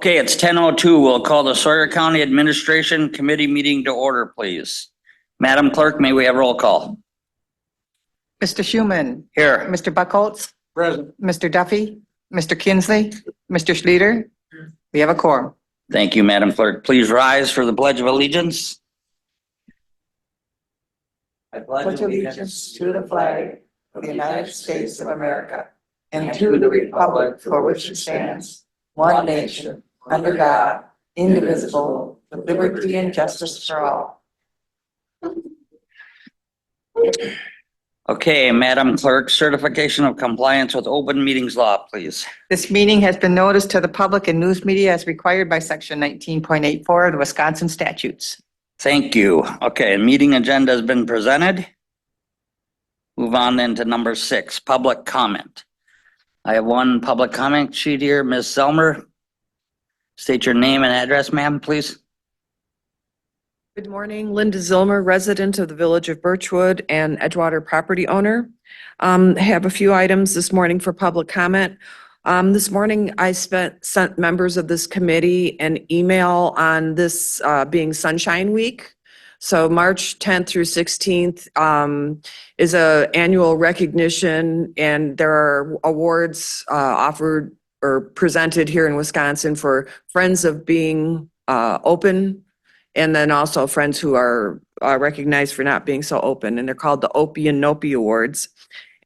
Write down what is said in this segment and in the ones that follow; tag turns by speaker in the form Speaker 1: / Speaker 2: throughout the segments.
Speaker 1: Okay, it's 10:02. We'll call the Sawyer County Administration Committee meeting to order, please. Madam Clerk, may we have roll call?
Speaker 2: Mr. Schuman,
Speaker 1: Here.
Speaker 2: Mr. Buckholz,
Speaker 1: Present.
Speaker 2: Mr. Duffy, Mr. Kinsley, Mr. Schluter. We have a quorum.
Speaker 1: Thank you, Madam Clerk. Please rise for the Pledge of Allegiance.
Speaker 2: I pledge allegiance to the flag of the United States of America and to the republic for which it stands, one nation, under God, indivisible, with liberty and justice for all.
Speaker 1: Okay, Madam Clerk, certification of compliance with open meetings law, please.
Speaker 2: This meeting has been noticed to the public and news media as required by section 19.84 of the Wisconsin statutes.
Speaker 1: Thank you. Okay, meeting agenda has been presented. Move on then to number 6, public comment. I have one public comment sheet here. Ms. Selmer, state your name and address, ma'am, please.
Speaker 3: Good morning, Linda Zilmer, resident of the Village of Birchwood and Edgewater property owner. Have a few items this morning for public comment. This morning, I sent members of this committee an email on this being Sunshine Week. So March 10th through 16th is an annual recognition, and there are awards offered or presented here in Wisconsin for Friends of Being Open, and then also friends who are recognized for not being so open, and they're called the Opie and Nopie Awards.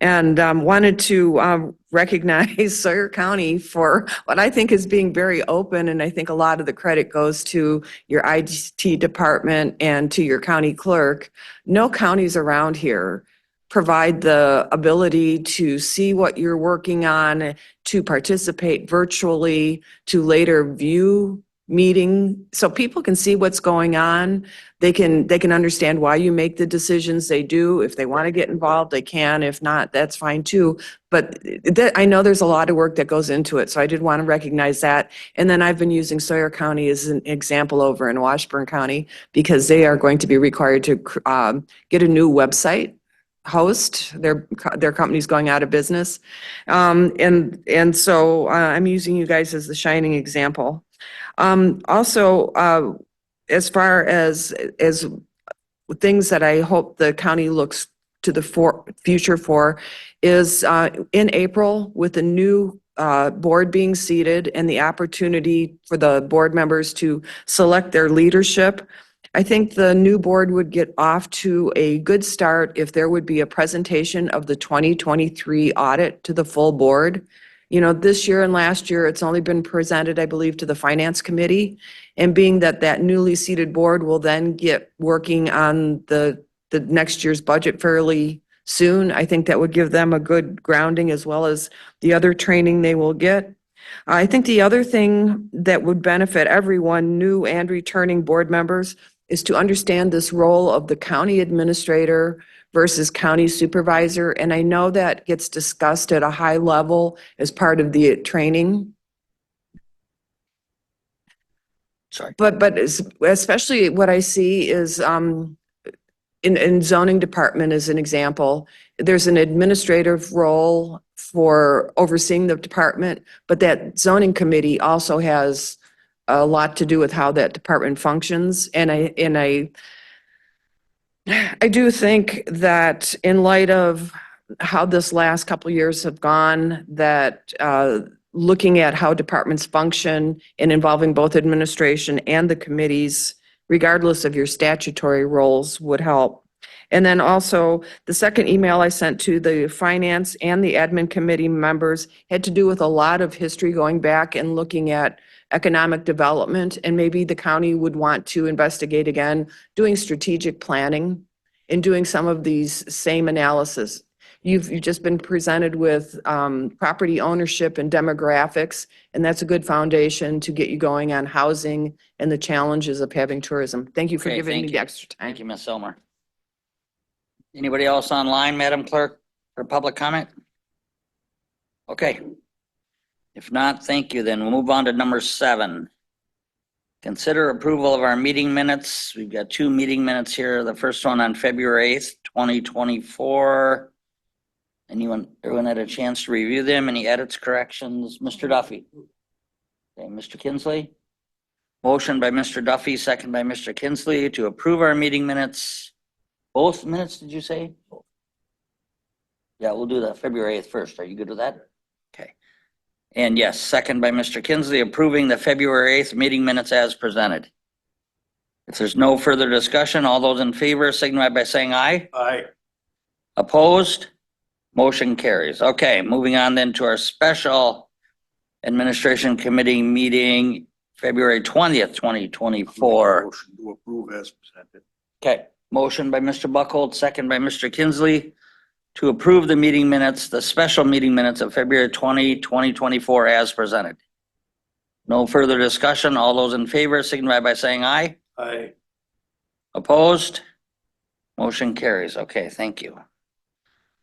Speaker 3: And wanted to recognize Sawyer County for what I think is being very open, and I think a lot of the credit goes to your IT department and to your county clerk. No counties around here provide the ability to see what you're working on, to participate virtually, to later view meeting so people can see what's going on. They can understand why you make the decisions they do. If they want to get involved, they can. If not, that's fine too. But I know there's a lot of work that goes into it. So I did want to recognize that. And then I've been using Sawyer County as an example over in Washburn County because they are going to be required to get a new website host. Their company's going out of business. And so I'm using you guys as the shining example. Also, as far as things that I hope the county looks to the future for is in April with the new board being seated and the opportunity for the board members to select their leadership. I think the new board would get off to a good start if there would be a presentation of the 2023 audit to the full board. You know, this year and last year, it's only been presented, I believe, to the Finance Committee. And being that newly seated board will then get working on the next year's budget fairly soon, I think that would give them a good grounding as well as the other training they will get. I think the other thing that would benefit everyone, new and returning board members, is to understand this role of the county administrator versus county supervisor. And I know that gets discussed at a high level as part of the training.
Speaker 1: Sorry.
Speaker 3: But especially what I see is in zoning department as an example, there's an administrative role for overseeing the department, but that zoning committee also has a lot to do with how that department functions. And I do think that in light of how this last couple of years have gone, that looking at how departments function and involving both administration and the committees, regardless of your statutory roles, would help. And then also the second email I sent to the finance and the admin committee members had to do with a lot of history going back and looking at economic development, and maybe the county would want to investigate again, doing strategic planning and doing some of these same analysis. You've just been presented with property ownership and demographics, and that's a good foundation to get you going on housing and the challenges of having tourism. Thank you for
Speaker 1: Okay,
Speaker 3: giving
Speaker 1: thank
Speaker 3: me
Speaker 1: you.
Speaker 3: the extra time.
Speaker 1: Thank you, Ms. Selmer. Anybody else online, Madam Clerk, for public comment? Okay. If not, thank you. Then we'll move on to number 7. Consider approval of our meeting minutes. We've got 2 meeting minutes here. The first one on February 8th, 2024. Everyone had a chance to review them? Any edits, corrections? Mr. Duffy? Okay, Mr. Kinsley? Motion by Mr. Duffy, second by Mr. Kinsley to approve our meeting minutes. Both minutes, did you say? Yeah, we'll do that February 8th first. Are you good with that? Okay. And yes, second by Mr. Kinsley, approving the February 8th meeting minutes as presented. If there's no further discussion, all those in favor signify by saying aye.
Speaker 4: Aye.
Speaker 1: Opposed? Motion carries. Okay, moving on then to our special administration committee meeting, February 20th, 2024.
Speaker 4: Motion to approve as presented.
Speaker 1: Okay, motion by Mr. Buckhold, second by Mr. Kinsley to approve the meeting minutes, the special meeting minutes of February 20, 2024 as presented. No further discussion. All those in favor signify by saying aye.
Speaker 4: Aye.
Speaker 1: Opposed? Motion carries. Okay, thank you.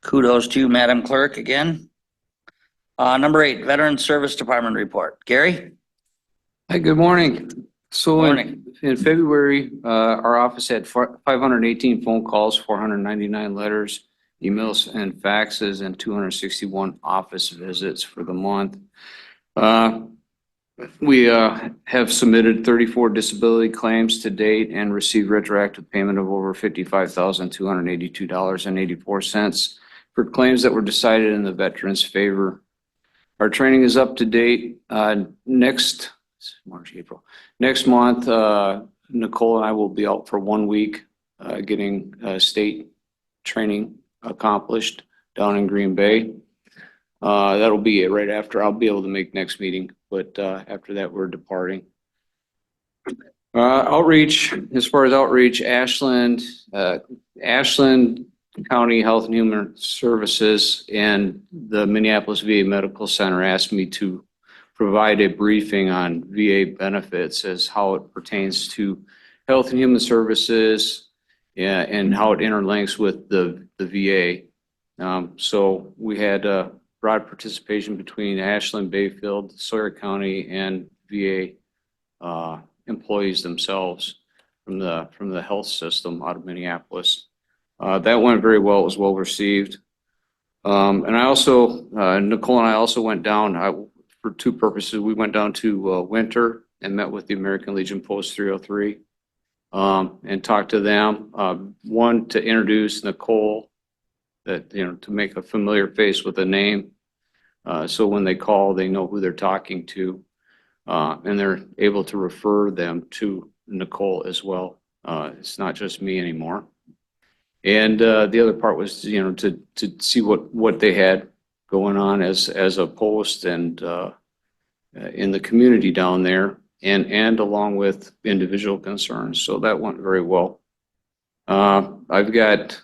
Speaker 1: Kudos to you, Madam Clerk, again. Number 8, Veterans Service Department report. Gary?
Speaker 5: Hi, good morning. So
Speaker 1: Morning.
Speaker 5: in February, our office had 518 phone calls, 499 letters, emails and faxes, and 261 office visits for the month. We have submitted 34 disability claims to date and received retroactive payment of over $55,282.84 for claims that were decided in the veterans' favor. Our training is up to date. Next month, Nicole and I will be out for 1 week getting state training accomplished down in Green Bay. That'll be it right after. I'll be able to make next meeting, but after that, we're departing. Outreach, as far as outreach, Ashland County Health and Human Services and the Minneapolis VA Medical Center asked me to provide a briefing on VA benefits as how it pertains to health and human services, and how it interlinks with the VA. So we had broad participation between Ashland, Bayfield, Sawyer County, and VA employees themselves from the health system out of Minneapolis. That went very well. It was well received. And I also, Nicole and I also went down for 2 purposes. We went down to Winter and met with the American Legion Post 303 and talked to them. One, to introduce Nicole, that, to make a familiar face with a name. So when they call, they know who they're talking to, and they're able to refer them to Nicole as well. It's not just me anymore. And the other part was, to see what they had going on as a post and in the community down there, and along with individual concerns. So that went very well. I've got,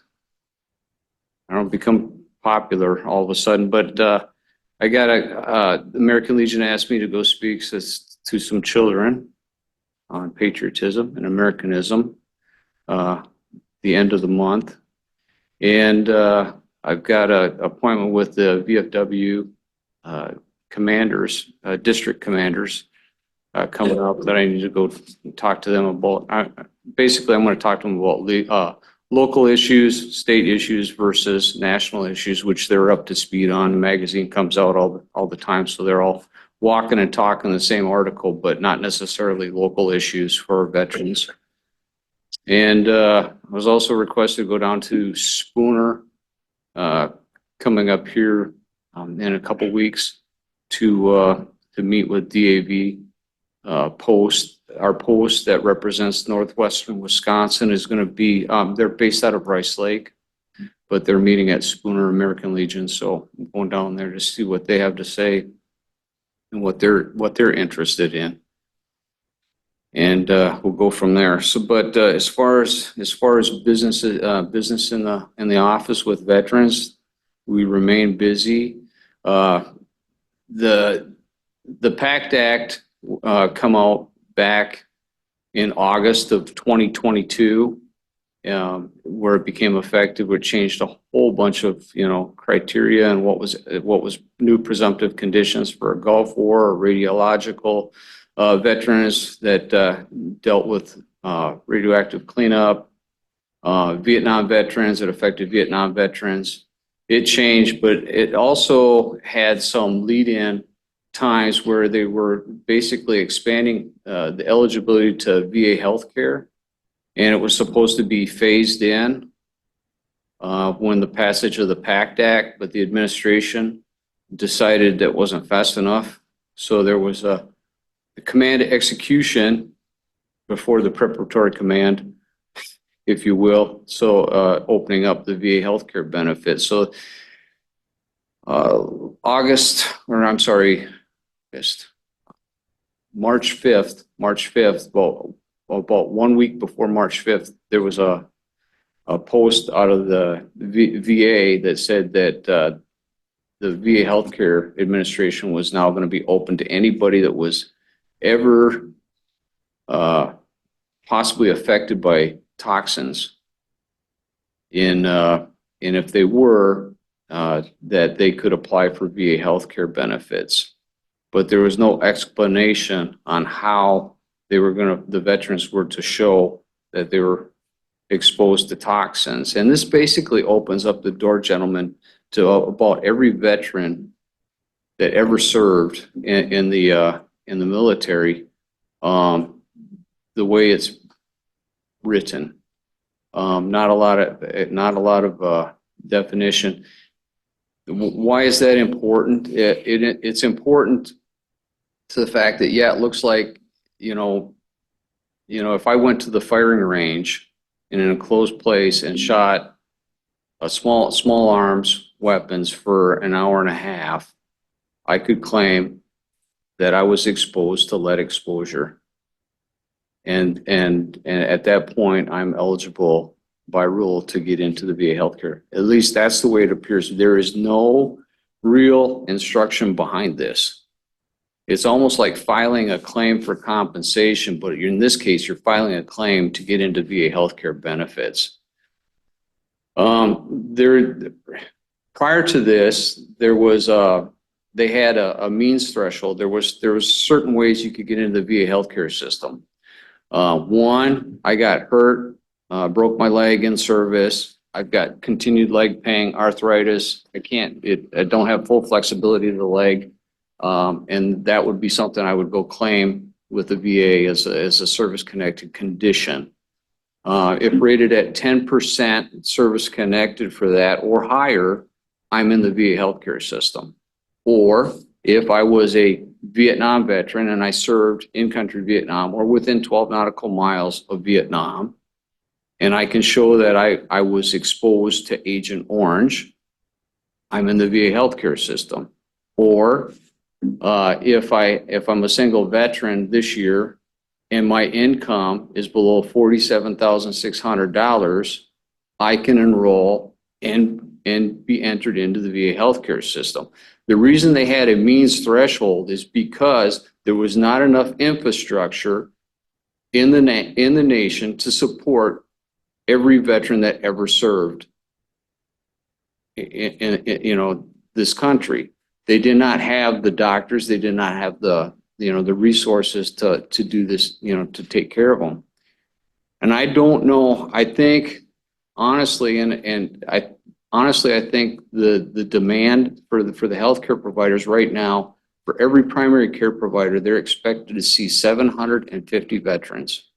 Speaker 5: I don't become popular all of a sudden, but I got the American Legion asked me to go speak to some children on patriotism and Americanism the end of the month. And I've got an appointment with the VFW commanders, district commanders coming up that I need to go talk to them about. Basically, I'm going to talk to them about local issues, state issues versus national issues, which they're up to speed on. The magazine comes out all the time, so they're all walking and talking the same article, but not necessarily local issues for veterans. And I was also requested to go down to Spooner coming up here in a couple weeks to meet with DAV post. Our post that represents northwestern Wisconsin is going to be, they're based out of Rice Lake, but they're meeting at Spooner American Legion. So I'm going down there to see what they have to say and what they're interested in. And we'll go from there. So, but as far as business in the office with veterans, we remain busy. The PACT Act come out back in August of 2022, where it became effective, which changed a whole bunch of criteria and what was new presumptive conditions for a Gulf War or radiological veterans that dealt with radioactive cleanup, Vietnam veterans that affected Vietnam veterans. It changed, but it also had some lead in times where they were basically expanding the eligibility to VA healthcare, and it was supposed to be phased in when the passage of the PACT Act, but the administration decided that wasn't fast enough. So there was a command to execution before the preparatory command, if you will. So opening up the VA healthcare benefits. So March 5th, about 1 week before March 5th, there was a post out of the VA that said that the VA healthcare administration was now going to be open to anybody that was ever possibly affected by toxins. And if they were, that they could apply for VA healthcare benefits. But there was no explanation on how the veterans were to show that they were exposed to toxins. And this basically opens up the door, gentlemen, to about every veteran that ever served in the military, the way it's written. Not a lot of definition. Why is that important? It's important to the fact that, yeah, it looks like, if I went to the firing range in an enclosed place and shot a small arms weapons for an hour and a half, I could claim that I was exposed to lead exposure. And at that point, I'm eligible by rule to get into the VA healthcare. At least that's the way it appears. There is no real instruction behind this. It's almost like filing a claim for compensation, but in this case, you're filing a claim to get into VA healthcare benefits. Prior to this, they had a means threshold. There was certain ways you could get into the VA healthcare system. One, I got hurt, broke my leg in service. I've got continued leg pain, arthritis. I don't have full flexibility of the leg. And that would be something I would go claim with the VA as a service-connected condition. If rated at 10% service-connected for that or higher, I'm in the VA healthcare system. Or if I was a Vietnam veteran and I served in-country Vietnam or within 12 nautical miles of Vietnam, and I can show that I was exposed to Agent Orange, I'm in the VA healthcare system. Or if I'm a single veteran this year and my income is below $47,600, I can enroll and be entered into the VA healthcare system. The reason they had a means threshold is because there was not enough infrastructure in the nation to support every veteran that ever served in this country. They did not have the doctors. They did not have the resources to do this, to take care of them. And I don't know, I think honestly, I think the demand for the healthcare providers right now, for every primary care provider, they're expected to see 750 veterans.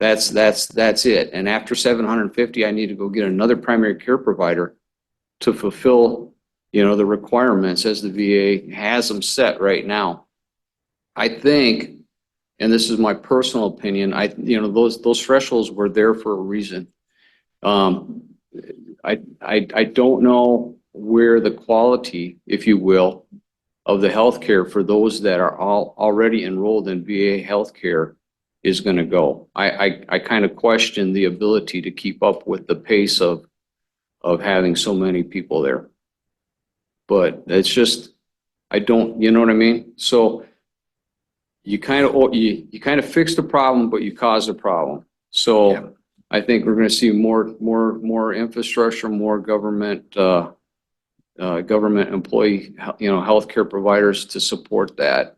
Speaker 5: That's it. And after 750, I need to go get another primary care provider to fulfill, the requirements as the VA has them set right now. I think, and this is my personal opinion, those thresholds were there for a reason. I don't know where the quality, if you will, of the healthcare for those that are already enrolled in VA healthcare is going to go. I kind of question the ability to keep up with the pace of having so many people there. But it's just, I don't, you know what I mean? So you kind of fix the problem, but you cause a problem. So yeah. I think we're going to see more infrastructure, more government employee, healthcare providers to support that.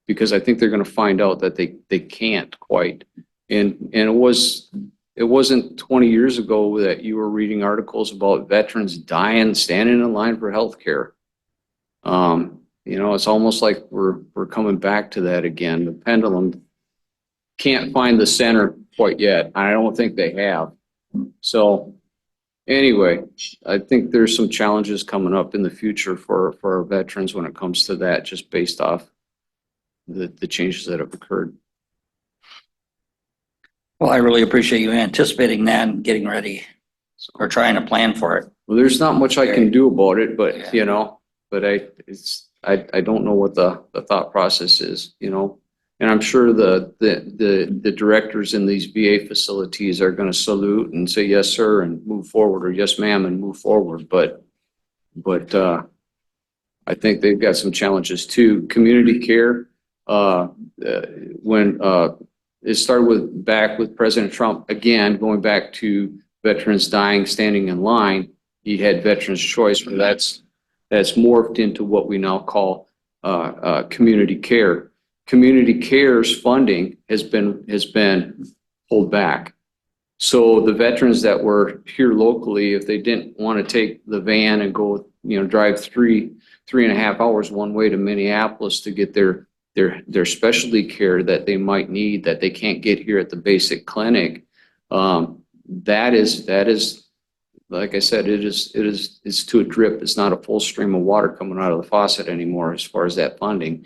Speaker 5: Because I think they're going to find out that they can't quite. And it wasn't 20 years ago that you were reading articles about veterans dying, standing in line for healthcare. You know, it's almost like we're coming back to that again. The pendulum can't find the center quite yet. I don't think they have. So anyway, I think there's some challenges coming up in the future for our veterans when it comes to that, just based off the changes that have occurred.
Speaker 1: Well, I really appreciate you anticipating that and getting ready or trying to plan for it.
Speaker 5: Well, there's not much I can do about it, but
Speaker 1: Yeah.
Speaker 5: you know, but I don't know what the thought process is, you know? And I'm sure the directors in these VA facilities are gonna salute and say, yes, sir, and move forward, or yes, ma'am, and move forward, but I think they've got some challenges too. Community care, when it started back with President Trump, again, going back to veterans dying, standing in line, he had Veterans Choice, but that's morphed into what we now call community care. Community care's funding has been pulled back. So the veterans that were here locally, if they didn't want to take the van and go, you know, drive 3.5 hours one way to Minneapolis to get their specialty care that they might need, that they can't get here at the basic clinic, that is, like I said, it's to a drip. It's not a full stream of water coming out of the faucet anymore as far as that funding.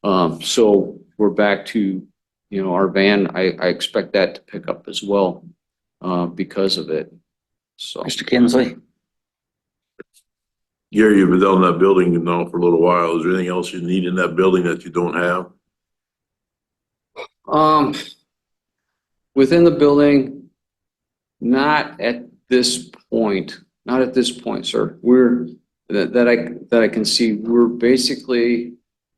Speaker 5: So we're back to, you know, our van. I expect that to pick up as well because of it. So
Speaker 1: Mr. Kinsley?
Speaker 4: Gary, you've been down in that building now for a little while. Is there anything else you need in that building that you don't have?
Speaker 5: within the building, not at this point, sir. We're that I can see. We're basically,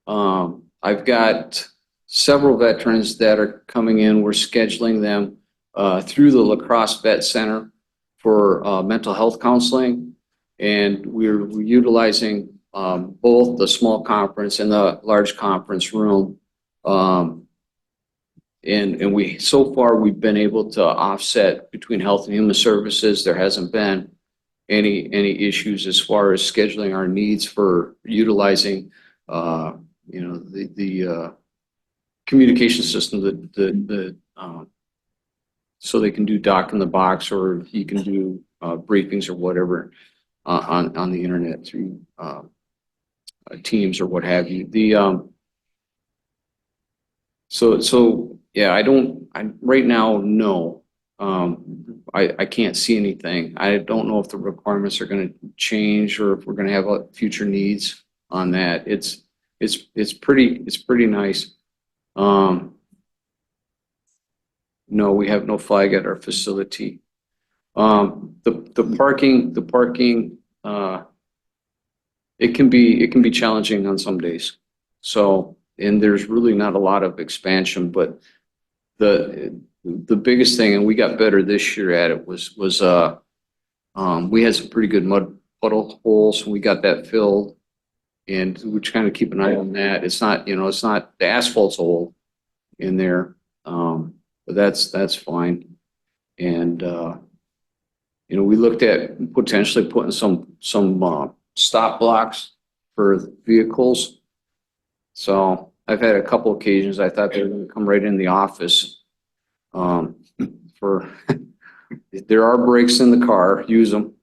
Speaker 5: I've got several veterans that are coming in. We're scheduling them through the La Crosse Vet Center for mental health counseling, and we're utilizing both the small conference and the large conference room. And we, so far, we've been able to offset between Health and Human Services. There hasn't been any issues as far as scheduling our needs for utilizing, you know, the communication system, so they can do doc in the box, or you can do briefings or whatever on the internet through Teams or what have you. So yeah, I right now, no. I can't see anything. I don't know if the requirements are going to change or if we're going to have future needs on that. It's pretty nice. No, we have no flag at our facility. The parking, it can be challenging on some days. So, and there's really not a lot of expansion, but the biggest thing, and we got better this year at it, was we had some pretty good mud puddle holes, and we got that filled, and we kind of keep an eye on that. It's not, you know, it's not, the asphalt's old in there, but that's fine. And you know, we looked at potentially putting some stop blocks for vehicles. So I've had a couple occasions I thought they were going to come right in the office. For there are brakes in the car, use them.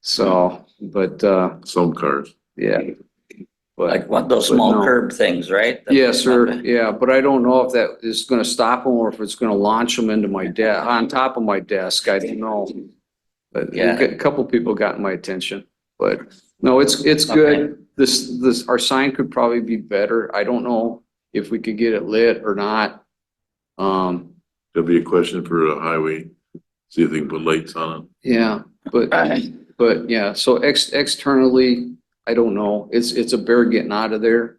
Speaker 5: So, but
Speaker 4: Some cars.
Speaker 5: yeah, but
Speaker 1: Like one of those
Speaker 5: But
Speaker 1: small
Speaker 5: no.
Speaker 1: curb things, right?
Speaker 5: yes, sir. Yeah, but I don't know if that is going to stop them or if it's going to launch them into my desk, on top of my desk. I don't know. But
Speaker 1: Yeah.
Speaker 5: a couple people got my attention, but no, it's good. This our sign could probably be better. I don't know if we could get it lit or not.
Speaker 4: That'd be a question for the highway. See if they can put lights on
Speaker 5: Yeah, but yeah, so externally, I don't know. It's a bear getting out of there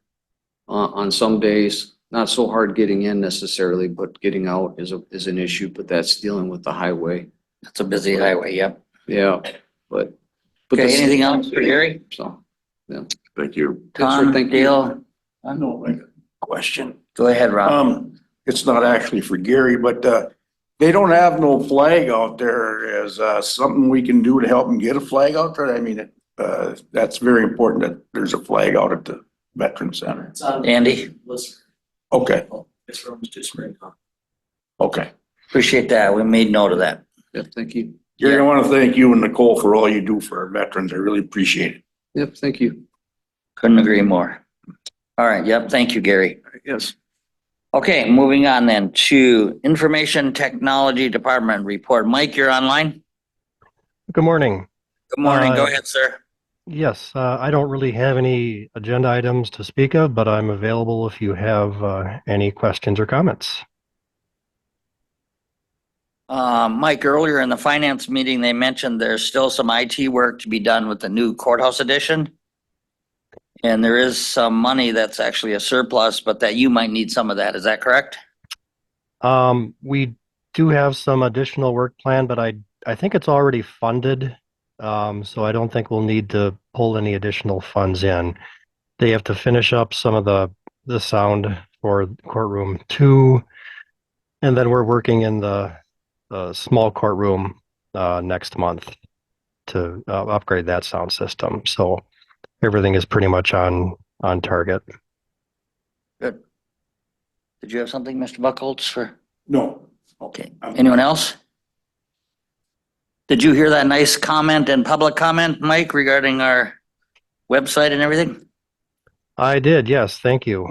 Speaker 5: on some days. Not so hard getting in necessarily, but getting out is an issue, but that's dealing with the highway.
Speaker 1: It's a busy highway, yep.
Speaker 5: Yeah, but
Speaker 1: Okay,
Speaker 5: the-
Speaker 1: anything else for Gary?
Speaker 5: So,
Speaker 4: it. Thank you.
Speaker 5: Yes, sir,
Speaker 1: Tom,
Speaker 5: thank you.
Speaker 1: Dale?
Speaker 6: I know, like, a question.
Speaker 1: Go ahead, Rob.
Speaker 6: It's not actually for Gary, but, they don't have no flag out there. Is, something we can do to help them get a flag out there? I mean, that's very important that there's a flag out at the Veteran Center?
Speaker 7: It's on.
Speaker 1: Andy?
Speaker 7: List.
Speaker 6: Okay,
Speaker 7: It's from just spring.
Speaker 6: okay.
Speaker 1: Appreciate that. We made note of that.
Speaker 5: Yep, thank you.
Speaker 6: Gary, I want to thank you and Nicole for all you do for our veterans. I really appreciate it.
Speaker 5: Yep, thank you.
Speaker 1: Couldn't agree more. All right, yep, thank you, Gary.
Speaker 5: Yes.
Speaker 1: Okay, moving on then to Information Technology Department report. Mike, you're online?
Speaker 8: Good morning.
Speaker 1: Good morning. Go
Speaker 8: Uh,
Speaker 1: ahead, sir.
Speaker 8: Yes, I don't really have any agenda items to speak of, but I'm available if you have any questions or comments.
Speaker 1: Mike, earlier in the finance meeting, they mentioned there's still some IT work to be done with the new courthouse edition. And there is some money that's actually a surplus, but that you might need some of that. Is that correct?
Speaker 8: We do have some additional work planned, but I think it's already funded. So I don't think we'll need to pull any additional funds in. They have to finish up some of the sound for courtroom 2. And then we're working in the small courtroom next month to upgrade that sound system. So everything is pretty much on target.
Speaker 1: Good. Did you have something, Mr. Buckholz, for?
Speaker 6: No.
Speaker 1: Okay. Anyone else? Did you hear that nice comment and public comment, Mike, regarding our website and everything?
Speaker 8: I did, yes, thank you.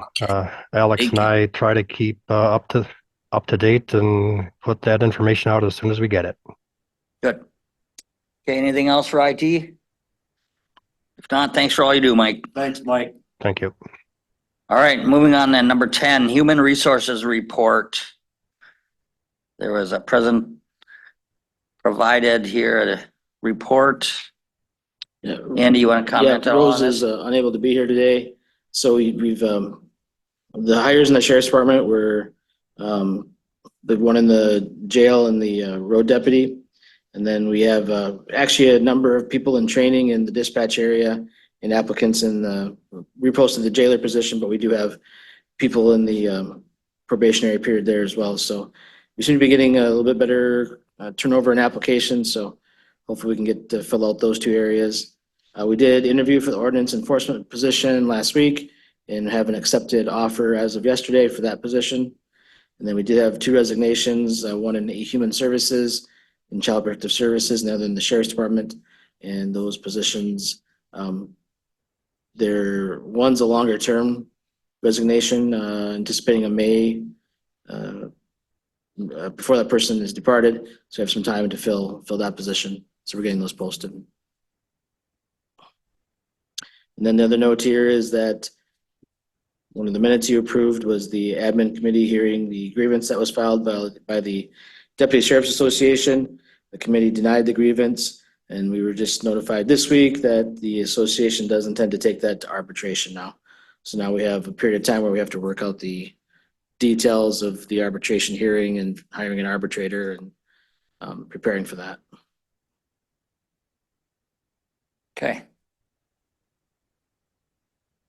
Speaker 8: Alex
Speaker 1: Thank
Speaker 8: and I try to keep up to date and put that information out as soon as we get it.
Speaker 1: Good. Okay, anything else for IT? If not, thanks for all you do, Mike.
Speaker 6: Thanks, Mike.
Speaker 8: Thank you.
Speaker 1: All right, moving on then, number 10, Human Resources Report. There was a present provided here, a report.
Speaker 7: Yeah.
Speaker 1: Andy, you want to comment
Speaker 7: Yeah,
Speaker 1: at all
Speaker 7: Rose
Speaker 1: on
Speaker 7: is
Speaker 1: this?
Speaker 7: unable to be here today. So we've, the hires in the sheriff's department were, the one in the jail and the road deputy. And then we have actually a number of people in training in the dispatch area and applicants in the, reposted the jailer position, but we do have people in the probationary period there as well. So we seem to be getting a little bit better turnover in applications. So hopefully we can get to fill out those 2 areas. We did interview for the ordinance enforcement position last week and have an accepted offer as of yesterday for that position. And then we did have 2 resignations, one in human services and child protective services, and the other in the sheriff's department. And those positions, one's a longer term resignation, anticipating a May, before that person is departed. So we have some time to fill that position. So we're getting those posted. And then the other note here is that one of the minutes you approved was the admin committee hearing the grievance that was filed by the Deputy Sheriff's Association. The committee denied the grievance, and we were just notified this week that the association does intend to take that to arbitration now. So now we have a period of time where we have to work out the details of the arbitration hearing and hiring an arbitrator and preparing for that.
Speaker 1: Okay.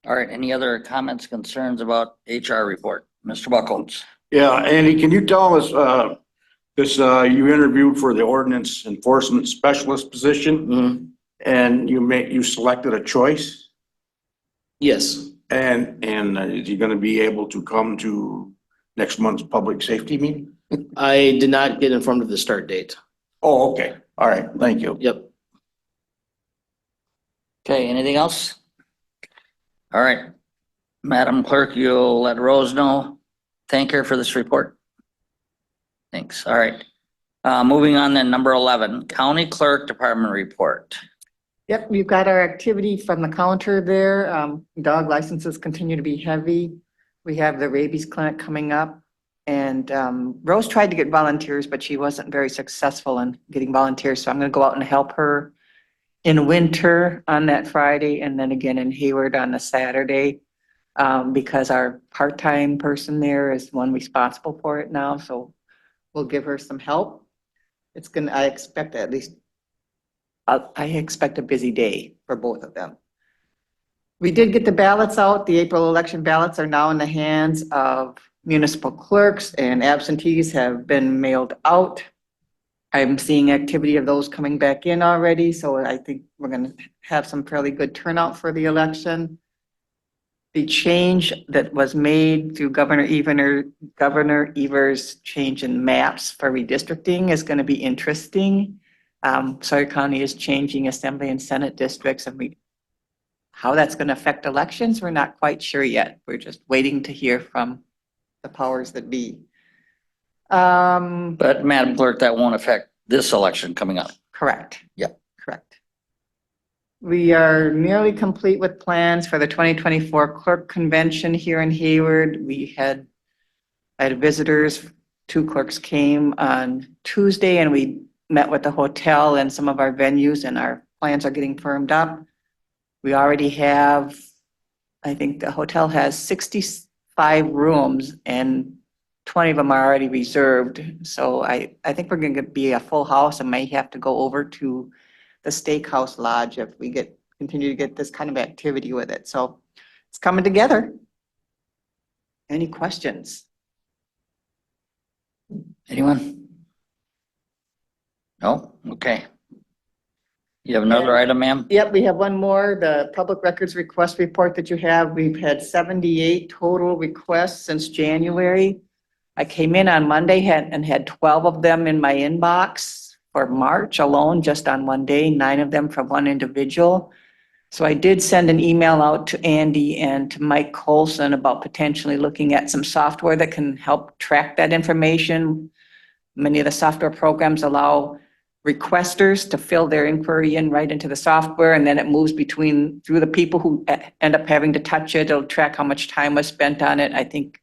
Speaker 1: All right, any other comments, concerns about HR report? Mr. Buckholz?
Speaker 6: Yeah, Andy, can you tell us, you interviewed for the ordinance enforcement specialist position
Speaker 7: Mhm.
Speaker 6: and you selected a choice?
Speaker 7: Yes,
Speaker 6: And is he gonna be able to come to next month's public safety meeting?
Speaker 7: I did not get informed of the start date.
Speaker 6: Oh, okay. All right, thank you.
Speaker 7: Yep.
Speaker 1: Okay, anything else? All right. Madam Clerk, you'll let Rose know. Thank her for this report. Thanks. All right. Moving on then, number 11, County Clerk Department report.
Speaker 2: Yep, we've got our activity from the counter there. Dog licenses continue to be heavy. We have the rabies clinic coming up. And Rose tried to get volunteers, but she wasn't very successful in getting volunteers. So I'm going to go out and help her in Winter on that Friday and then again in Hayward on the Saturday. Because our part-time person there is one responsible for it now. So we'll give her some help. I expect at least I expect a busy day for both of them. We did get the ballots out. The April election ballots are now in the hands of municipal clerks and absentees have been mailed out. I'm seeing activity of those coming back in already, so I think we're going to have some fairly good turnout for the election. the change that was made through Governor Evers' change in maps for redistricting is going to be interesting. Sawyer County is changing Assembly and Senate districts, and how that's going to affect elections, we're not quite sure yet. We're just waiting to hear from the powers that be.
Speaker 1: But Madam Clerk, that won't affect this election coming up.
Speaker 2: Correct.
Speaker 1: Yep.
Speaker 2: Correct. We are nearly complete with plans for the 2024 clerk convention here in Hayward. I had visitors, 2 clerks came on Tuesday, and we met with the hotel and some of our venues, and our plans are getting firmed up. We already have, I think the hotel has 65 rooms and 20 of them are already reserved. So I think we're going to be a full house and may have to go over to the Steakhouse Lodge if we continue to get this kind of activity with it. So it's coming together. Any questions?
Speaker 1: Anyone? No? Okay. You have another item, ma'am?
Speaker 2: Yep, we have one more, the public records request report that you have. We've had 78 total requests since January. I came in on Monday and had 12 of them in my inbox for March alone, just on one day, 9 of them from one individual. So I did send an email out to Andy and to Mike Colson about potentially looking at some software that can help track that information. Many of the software programs allow requesters to fill their inquiry in right into the software, and then it moves through the people who end up having to touch it. It'll track how much time was spent on it. I think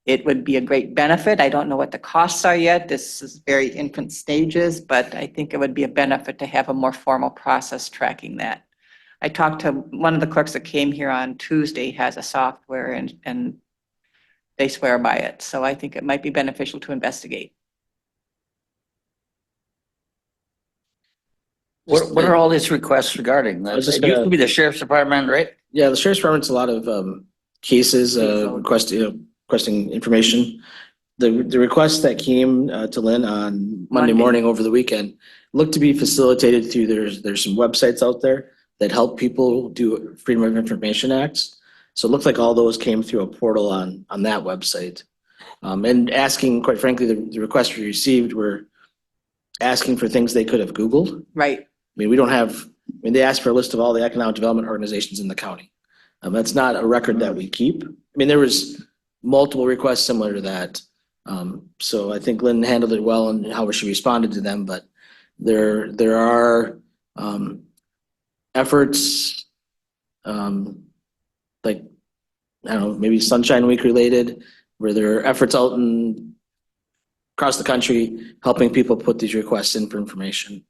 Speaker 2: it would be a great benefit. I don't know what the costs are yet. This is very infant stages, but I think it would be a benefit to have a more formal process tracking that. I talked to one of the clerks that came here on Tuesday, has a software, and they swear by it. So I think it might be beneficial to investigate.
Speaker 1: What are all these requests regarding?
Speaker 7: I was just
Speaker 1: It used to
Speaker 7: gonna-
Speaker 1: be the sheriff's department, right?
Speaker 7: Yeah, the sheriff's department's a lot of cases requesting information. The request that came to Lynn on Monday
Speaker 2: Monday.
Speaker 7: morning over the weekend looked to be facilitated through, there's some websites out there that help people do Freedom of Information Acts. So it looked like all those came through a portal on that website. And asking, quite frankly, the requests we received were asking for things they could have Googled.
Speaker 2: Right.
Speaker 7: I mean, they asked for a list of all the economic development organizations in the county. That's not a record that we keep. I mean, there was multiple requests similar to that. So I think Lynn handled it well and how she responded to them, but there are efforts, like, I don't know, maybe Sunshine Week related, where there are efforts out across the country helping people put these requests in for information.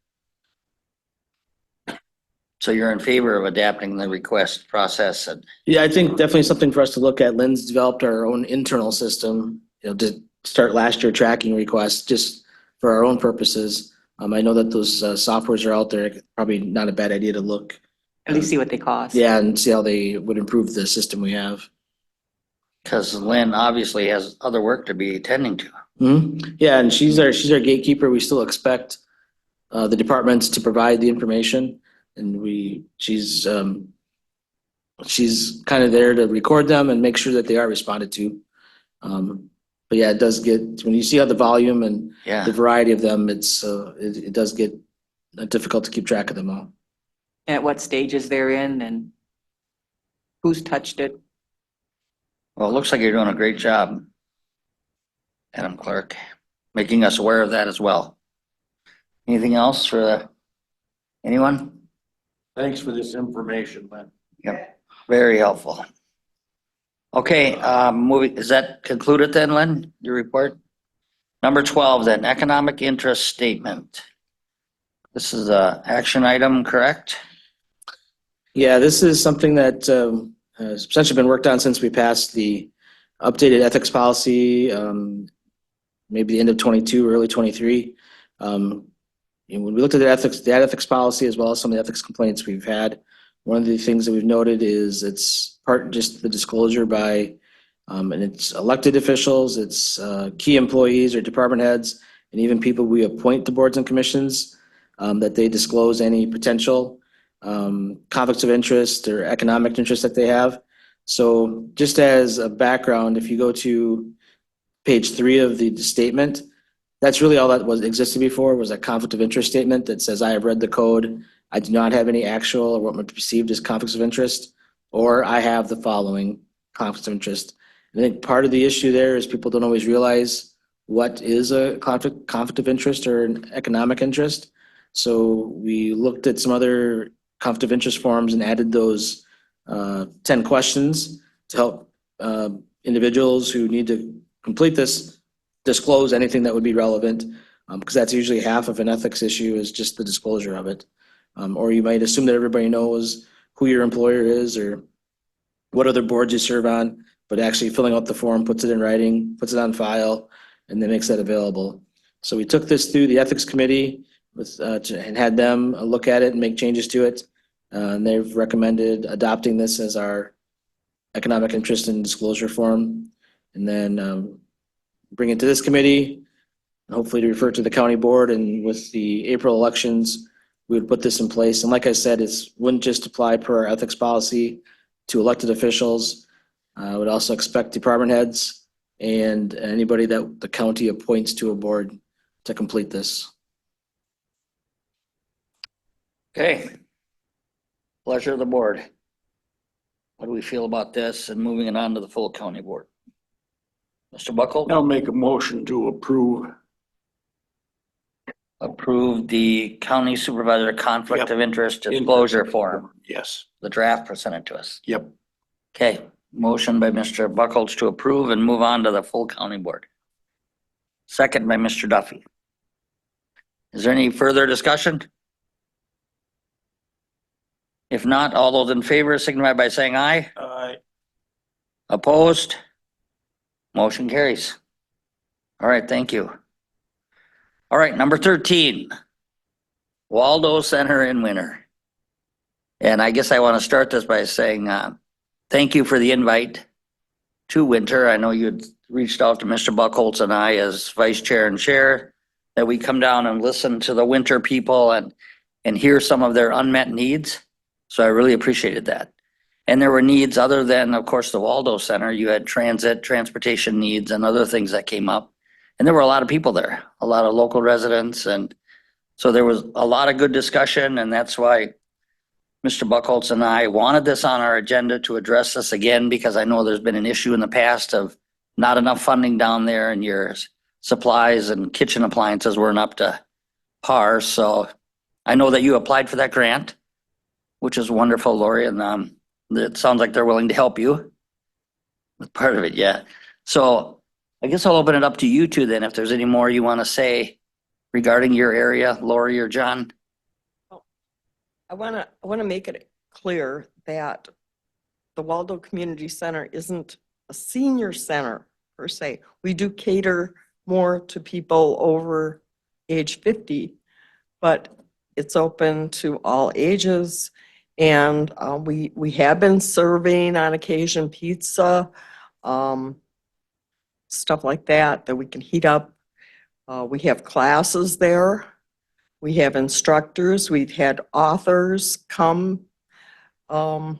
Speaker 1: So you're in favor of adapting the request process and
Speaker 7: Yeah, I think definitely something for us to look at. Lynn's developed our own internal system, to start last year tracking requests just for our own purposes. I know that those softwares are out there. Probably not a bad idea to look.
Speaker 2: At least see what they cost.
Speaker 7: Yeah, and see how they would improve the system we have.
Speaker 1: because Lynn obviously has other work to be attending to.
Speaker 7: Yeah, and she's our gatekeeper. We still expect the departments to provide the information, and she's kind of there to record them and make sure that they are responded to. But yeah, it does get, when you see how the volume and
Speaker 1: Yeah.
Speaker 7: the variety of them, it does get difficult to keep track of them all.
Speaker 2: At what stages they're in and who's touched it.
Speaker 1: Well, it looks like you're doing a great job, Madam Clerk, making us aware of that as well. Anything else for anyone?
Speaker 6: Thanks for this information, Lynn.
Speaker 1: Yep, very helpful. Okay, is that concluded then, Lynn, your report? Number 12 then, economic interest statement. This is a action item, correct?
Speaker 7: Yeah, this is something that has essentially been worked on since we passed the updated ethics policy, maybe the end of 22, early 23. When we looked at the ethics policy, as well as some of the ethics complaints we've had, one of the things that we've noted is it's part just the disclosure by, and it's elected officials, it's key employees or department heads, and even people we appoint to boards and commissions, that they disclose any potential conflicts of interest or economic interest that they have. So just as a background, if you go to page 3 of the statement, that's really all that existed before, was a conflict of interest statement that says, I have read the code. I do not have any actual or what might be perceived as conflicts of interest, or I have the following conflicts of interest. I think part of the issue there is people don't always realize what is a conflict of interest or an economic interest. So we looked at some other conflict of interest forms and added those 10 questions to help individuals who need to complete this disclose anything that would be relevant, because that's usually half of an ethics issue, is just the disclosure of it. Or you might assume that everybody knows who your employer is or what other boards you serve on, but actually filling out the form puts it in writing, puts it on file, and then makes that available. So we took this through the ethics committee and had them look at it and make changes to it. And they've recommended adopting this as our economic interest and disclosure form, and then bring it to this committee, and hopefully to refer to the county board. And with the April elections, we would put this in place. And like I said, it wouldn't just apply per our ethics policy to elected officials. I would also expect department heads and anybody that the county appoints to a board to complete this.
Speaker 1: Okay. Pleasure of the board. What do we feel about this and moving it on to the full county board? Mr. Buckle?
Speaker 6: I'll make a motion to approve.
Speaker 1: Approve the county supervisor conflict
Speaker 6: Yep.
Speaker 1: of interest disclosure form,
Speaker 6: Yes.
Speaker 1: the draft presented to us.
Speaker 6: Yep.
Speaker 1: Okay, motion by Mr. Buckles to approve and move on to the full county board. Second by Mr. Duffy. Is there any further discussion? If not, all those in favor signify by saying aye. Opposed? Motion carries. All right, thank you. All right, number 13. Waldo Center in Winter. And I guess I want to start this by saying thank you for the invite to Winter. I know you'd reached out to Mr. Buckholz and I as vice chair and chair, that we come down and listen to the Winter people and hear some of their unmet needs. So I really appreciated that. And there were needs other than, of course, the Waldo Center. You had transportation needs and other things that came up. And there were a lot of people there, a lot of local residents. And so there was a lot of good discussion. And that's why Mr. Buckholz and I wanted this on our agenda to address this again, because I know there's been an issue in the past of not enough funding down there, and your supplies and kitchen appliances weren't up to par. So I know that you applied for that grant, which is wonderful, Lori. And it sounds like they're willing to help you with part of it. Yeah. So I guess I'll open it up to you two then, if there's any more you want to say regarding your area, Lori or John.
Speaker 9: I want to make it clear that the Waldo Community Center isn't a senior center per se. We do cater more to people over age 50, but it's open to all ages. And we have been serving on occasion pizza, stuff like that we can heat up. We have classes there. We have instructors. We've had authors come.
Speaker 1: You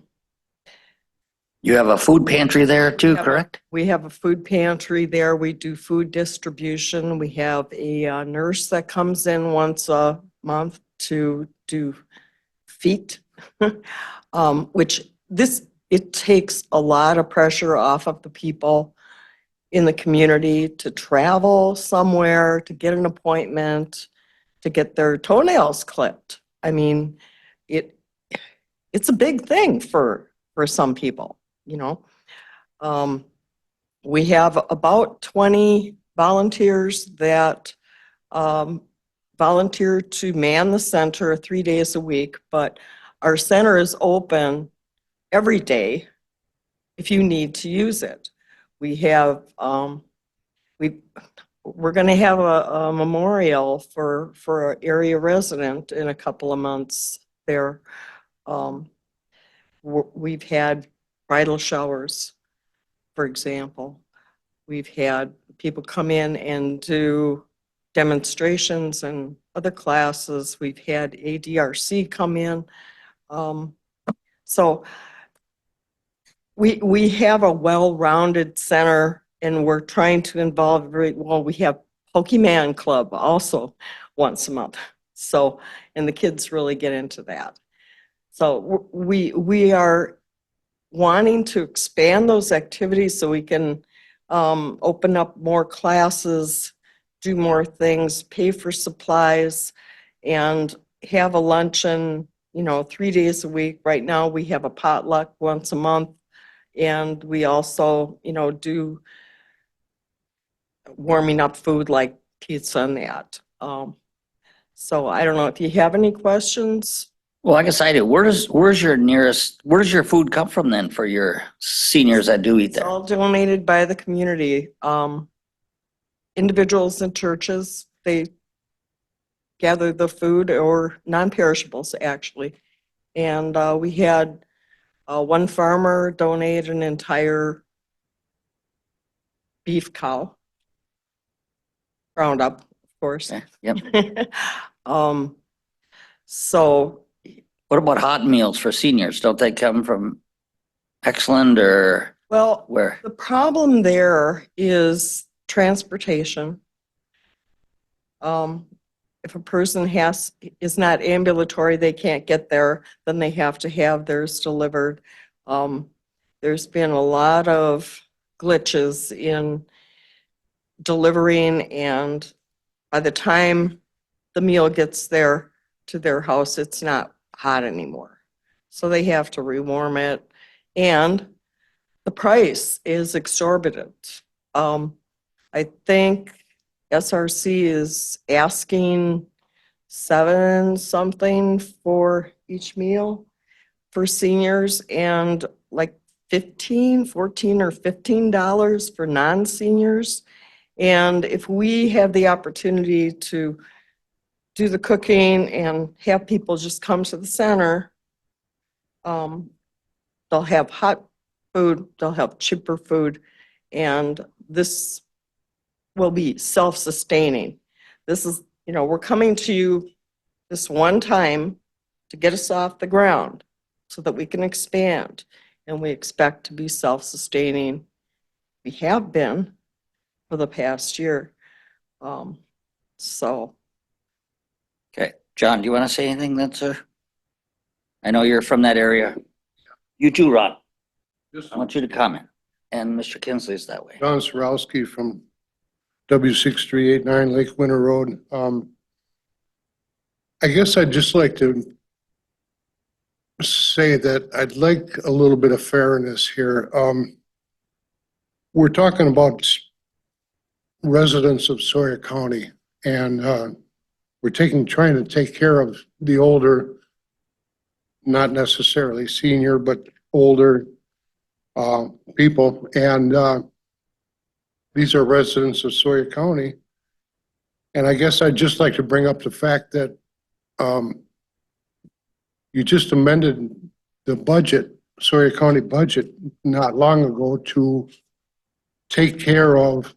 Speaker 1: have a food pantry there too,
Speaker 9: Yeah.
Speaker 1: correct?
Speaker 9: We have a food pantry there. We do food distribution. We have a nurse that comes in once a month to do feet, it takes a lot of pressure off of the people in the community to travel somewhere, to get an appointment, to get their toenails clipped. I mean, it's a big thing for some people, you know. We have about 20 volunteers that volunteer to man the center 3 days a week, but our center is open every day if you need to use it. We have, we're going to have a memorial for an area resident in a couple of months there. We've had bridal showers, for example. We've had people come in and do demonstrations and other classes. We've had ADRC come in. So we have a well-rounded center and we're trying to involve, we have Pokemon Club also once a month. So, and the kids really get into that. So we are wanting to expand those activities so we can open up more classes, do more things, pay for supplies, and have a luncheon, 3 days a week. Right now, we have a potluck once a month. And we also, do warming up food like pizza and that. So I don't know if you have any questions.
Speaker 1: Well, I guess I do. Where does your food come from then for your seniors that do eat
Speaker 9: It's
Speaker 1: there?
Speaker 9: all donated by the community. Individuals and churches, they gather the food or non-perishables actually. And we had one farmer donate an entire beef cow. Roundup, of course.
Speaker 1: Okay, yep.
Speaker 9: So
Speaker 1: What about hot meals for seniors? Don't they come from Exland or
Speaker 9: well,
Speaker 1: where?
Speaker 9: the problem there is transportation. If a person is not ambulatory, they can't get there, then they have to have theirs delivered. There's been a lot of glitches in delivering, and by the time the meal gets there to their house, it's not hot anymore. So they have to rewarm it, and the price is exorbitant. I think SRC is asking 7 something for each meal for seniors and like $14 or $15 for non-seniors. And if we have the opportunity to do the cooking and have people just come to the center, they'll have hot food, they'll have cheaper food, and this will be self-sustaining. This is, we're coming to you this one time to get us off the ground so that we can expand, and we expect to be self-sustaining. We have been for the past year. So
Speaker 1: Okay, John, do you want to say anything then, sir? I know you're from that area. You too, Ron. I want you to comment. And Mr. Kinsley's that way.
Speaker 10: John Sorowski from W6389 Lake Winter Road. I guess I'd just like to say that I'd like a little bit of fairness here. We're talking about residents of Sawyer County, and we're trying to take care of the older, not necessarily senior, but older people. And these are residents of Sawyer County. And I guess I'd just like to bring up the fact that you just amended the budget, Sawyer County budget, not long ago to take care of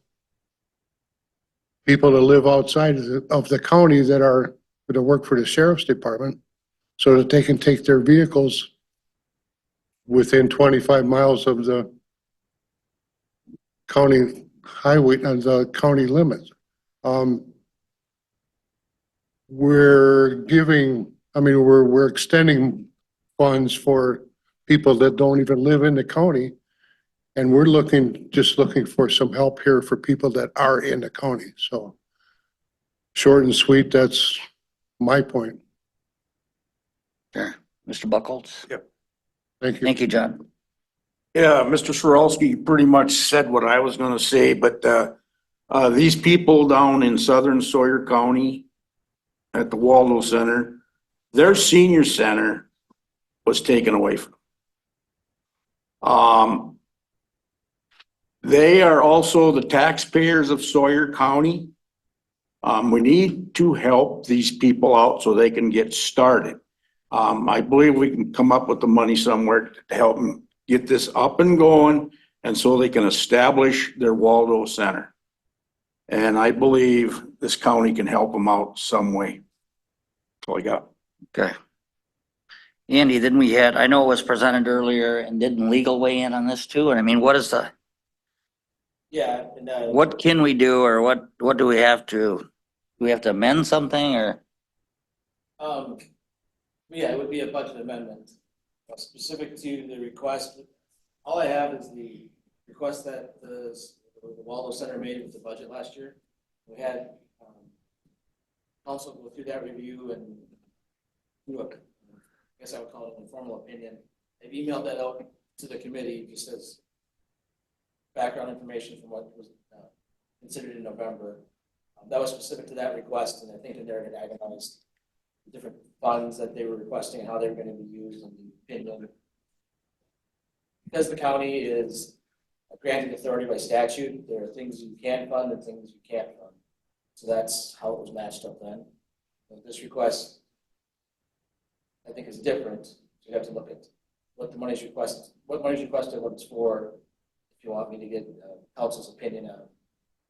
Speaker 10: people that live outside of the county that work for the sheriff's department, so that they can take their vehicles within 25 miles of the county highway and the county limits. We're extending funds for people that don't even live in the county. And we're just looking for some help here for people that are in the county. So short and sweet, that's my point.
Speaker 1: Sure. Mr. Buckholz?
Speaker 10: Thank you.
Speaker 1: Thank you, John.
Speaker 6: Yeah, Mr. Sorowski pretty much said what I was gonna say, but these people down in southern Sawyer County at the Waldo Center, their senior center was taken away from them. They are also the taxpayers of Sawyer County. We need to help these people out so they can get started. I believe we can come up with the money somewhere to help them get this up and going, and so they can establish their Waldo Center. And I believe this county can help them out some way. That's all I got.
Speaker 1: Okay. Andy, then we had, I know it was presented earlier, and didn't legal weigh in on this too? And I mean, what is the,
Speaker 7: Yeah, and,
Speaker 1: what can we do, or what do we have to, do we have to amend something, or?
Speaker 7: yeah, it would be a budget amendment, specific to the request. All I have is the request that the Waldo Center made with the budget last year. We had, council go through that review and do a, I guess I would call it an informal opinion. They've emailed that out to the committee, just as background information from what was considered in November. That was specific to that request, and I think in there it agonized the different funds that they were requesting and how they were going to be used in the opinion. Because the county is a granting authority by statute, there are things you can fund and things you can't fund. So that's how it was matched up then. But this request, I think, is different. So you have to look at what the money's requested, what what it's for, if you want me to get council's opinion on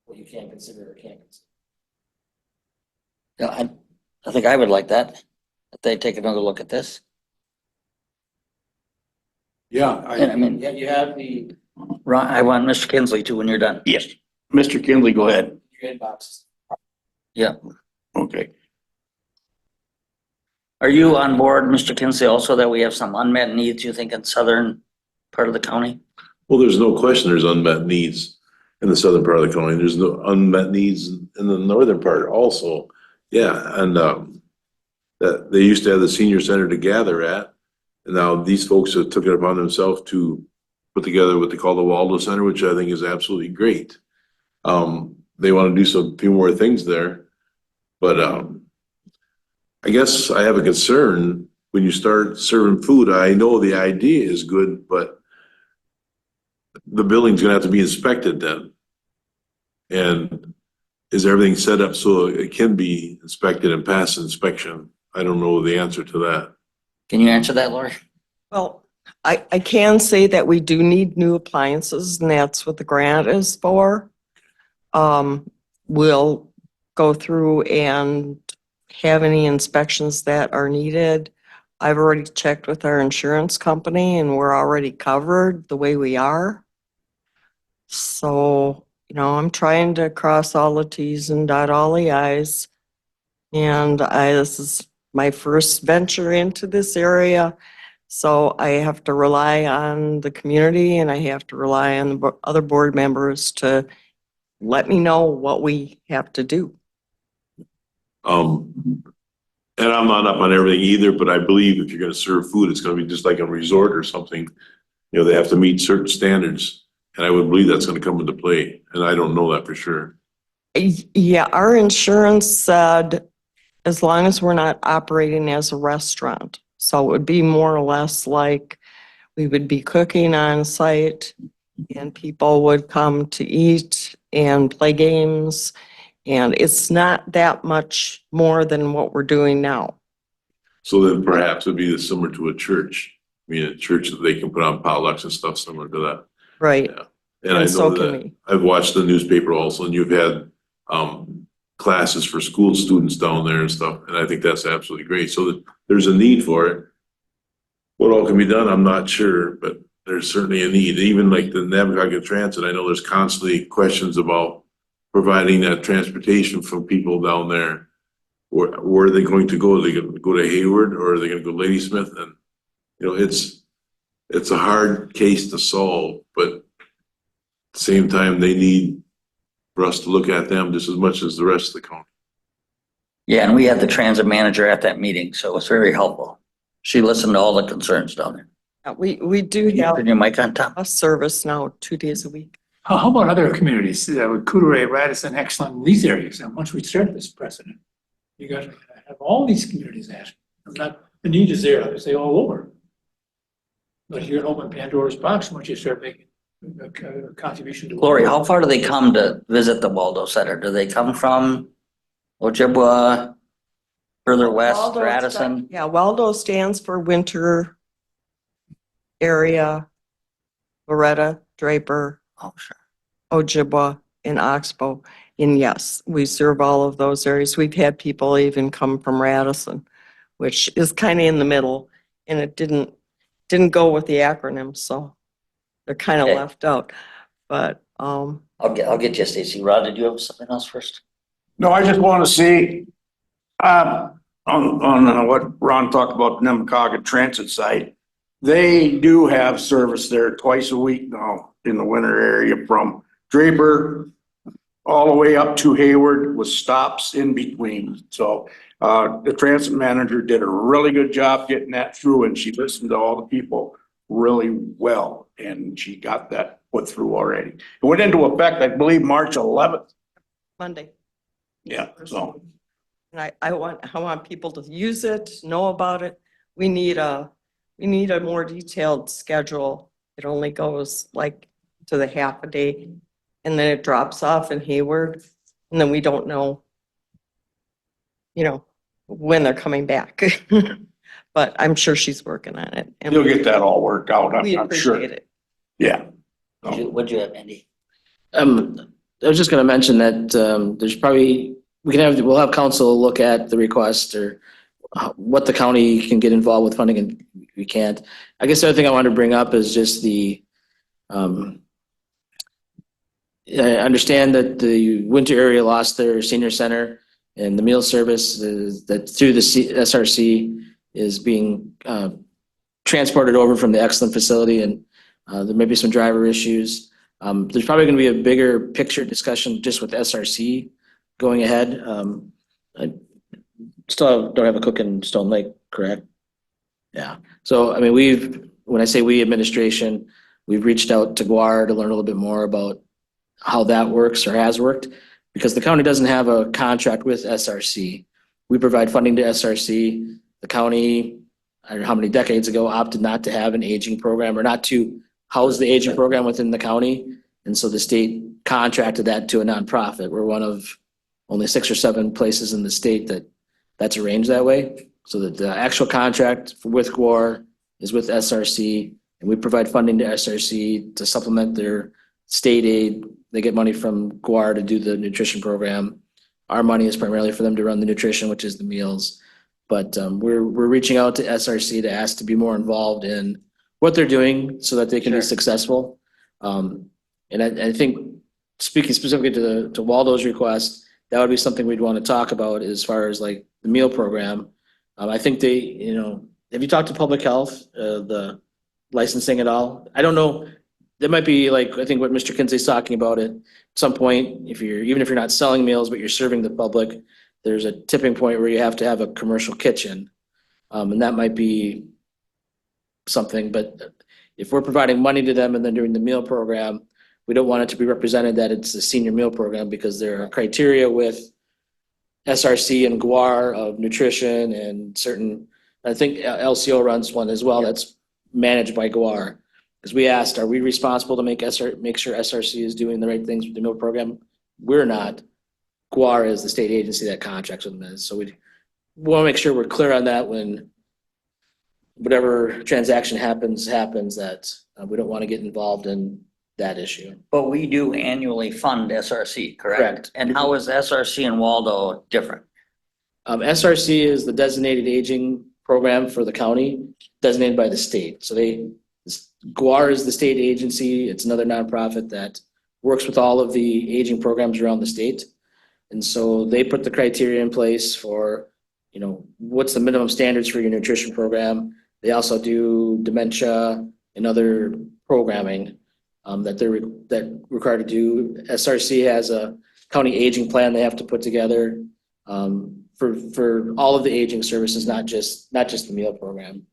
Speaker 7: what you can consider or can't consider.
Speaker 1: Yeah, I think I would like that, if they take another look at this.
Speaker 6: Yeah,
Speaker 1: And I mean,
Speaker 7: Yeah, you have the,
Speaker 1: Ron, I want Mr. Kinsley too when you're done.
Speaker 6: yes. Mr. Kinley, go ahead.
Speaker 7: your inbox.
Speaker 6: Okay.
Speaker 1: Are you on board, Mr. Kinsley, also that we have some unmet needs, you think, in southern part of the county?
Speaker 4: Well, there's no question there's unmet needs in the southern part of the county. There's no unmet needs in the northern part also. Yeah, and that they used to have the senior center to gather at. And now these folks have took it upon themselves to put together what they call the Waldo Center, which I think is absolutely great. They want to do some few more things there. But I guess I have a concern when you start serving food. I know the idea is good, but the building's gonna have to be inspected then. And is everything set up so it can be inspected and pass inspection? I don't know the answer to that.
Speaker 1: Can you answer that, Lori?
Speaker 9: Well, I can say that we do need new appliances, and that's what the grant is for. We'll go through and have any inspections that are needed. I've already checked with our insurance company, and we're already covered the way we are. So, I'm trying to cross all the Ts and dot all the Is. And this is my first venture into this area. So I have to rely on the community, and I have to rely on the other board members to let me know what we have to do.
Speaker 4: And I'm not up on everything either, but I believe if you're gonna serve food, it's gonna be just like a resort or something. They have to meet certain standards, and I would believe that's gonna come into play, and I don't know that for sure.
Speaker 9: Yeah, our insurance said as long as we're not operating as a restaurant. So it would be more or less like we would be cooking on site and people would come to eat and play games. And it's not that much more than what we're doing now.
Speaker 4: So then perhaps it'd be similar to a church. I mean, a church that they can put on potlucks and stuff similar to that.
Speaker 9: Right.
Speaker 4: Yeah. And I
Speaker 9: And so
Speaker 4: know
Speaker 9: can
Speaker 4: that,
Speaker 9: we.
Speaker 4: I've watched the newspaper also, and you've had classes for school students down there and stuff, and I think that's absolutely great. So that there's a need for it. What all can be done, I'm not sure, but there's certainly a need. Even like the Navigate Transit, I know there's constantly questions about providing that transportation for people down there. Where are they going to go? Are they going to go to Hayward, or are they going to go Ladysmith? And it's a hard case to solve, but at the same time, they need for us to look at them just as much as the rest of the county.
Speaker 1: Yeah, and we had the transit manager at that meeting, so it was very helpful. She listened to all the concerns down there.
Speaker 9: We do have
Speaker 1: Turn your mic on, Tom.
Speaker 9: a service now 2 days a week.
Speaker 11: How about other communities, Coudray, Radisson, Exelon, these areas, and once we start this precedent, you guys have all these communities asking, the need is there, I say all over. But you're open Pandora's box once you start making a contribution to.
Speaker 1: Lori, how far do they come to visit the Waldo Center? Do they come from Ojibwa, further west,
Speaker 9: Waldo
Speaker 1: Radisson?
Speaker 9: Yeah, Waldo stands for winter area, Loretta, Draper,
Speaker 1: Oh, sure.
Speaker 9: Ojibwa, and Oxbow. And yes, we serve all of those areas. We've had people even come from Radisson, which is kind of in the middle. and it didn't go with the acronym, so they're kind of
Speaker 1: Okay.
Speaker 9: left out. But,
Speaker 1: I'll get you, Stacy. Rod, did you have something else first?
Speaker 6: No, I just want to see, on what Ron talked about, the Nemacaga Transit site. They do have service there twice a week now in the winter area from Draper all the way up to Hayward with stops in between. So, the transit manager did a really good job getting that through, and she listened to all the people really well, and she got that put through already. It went into effect, I believe, March 11th.
Speaker 9: Monday.
Speaker 6: Yeah, so.
Speaker 9: And I want people to use it, know about it. We need a more detailed schedule. It only goes like to the half a day and then it drops off in Hayward. And then we don't know, when they're coming back. But I'm sure she's working on it. And
Speaker 6: You'll get that all worked out,
Speaker 9: we
Speaker 6: I'm sure.
Speaker 9: appreciate it.
Speaker 6: Yeah.
Speaker 1: What'd you have, Andy?
Speaker 7: I was just gonna mention that, there's probably, we'll have council look at the request or what the county can get involved with funding and we can't. I guess the other thing I wanted to bring up is just I understand that the winter area lost their senior center and the meal service that through the SRC is being transported over from the Excellent facility, and there may be some driver issues. There's probably going to be a bigger picture discussion just with SRC going ahead. I still don't have a cook in Stone Lake, correct? Yeah. So, I mean, when I say we administration, we've reached out to Guar to learn a little bit more about how that works or has worked, because the county doesn't have a contract with SRC. We provide funding to SRC. The county, I don't know how many decades ago, opted not to have an aging program or not to house the aging program within the county. And so the state contracted that to a nonprofit. We're one of only 6 or 7 places in the state that's arranged that way. So that the actual contract with Guar is with SRC, and we provide funding to SRC to supplement their state aid. They get money from Guar to do the nutrition program. Our money is primarily for them to run the nutrition, which is the meals. But we're reaching out to SRC to ask to be more involved in what they're doing so that they can be successful. And I think speaking specifically to Waldo's request, that would be something we'd want to talk about as far as like the meal program. I think have you talked to public health, the licensing at all? I don't know. That might be like, I think what Mr. Kinsey's talking about at some point, even if you're not selling meals, but you're serving the public, there's a tipping point where you have to have a commercial kitchen. And that might be something, but if we're providing money to them and then doing the meal program, we don't want it to be represented that it's a senior meal program, because there are criteria with SRC and Guar of nutrition and certain, I think LCO runs one as well that's managed by Guar. Because we asked, are we responsible to make sure SRC is doing the right things with the meal program? We're not. Guar is the state agency that contracts with them. So we want to make sure we're clear on that when whatever transaction happens, that we don't want to get involved in that issue.
Speaker 1: But we do annually fund SRC, correct?
Speaker 7: Correct.
Speaker 1: And how is SRC and Waldo different?
Speaker 7: SRC is the designated aging program for the county, designated by the state. So Guar is the state agency. It's another nonprofit that works with all of the aging programs around the state. And so they put the criteria in place for, what's the minimum standards for your nutrition program. They also do dementia and other programming that they're required to do. SRC has a county aging plan they have to put together for all of the aging services, not just the meal program.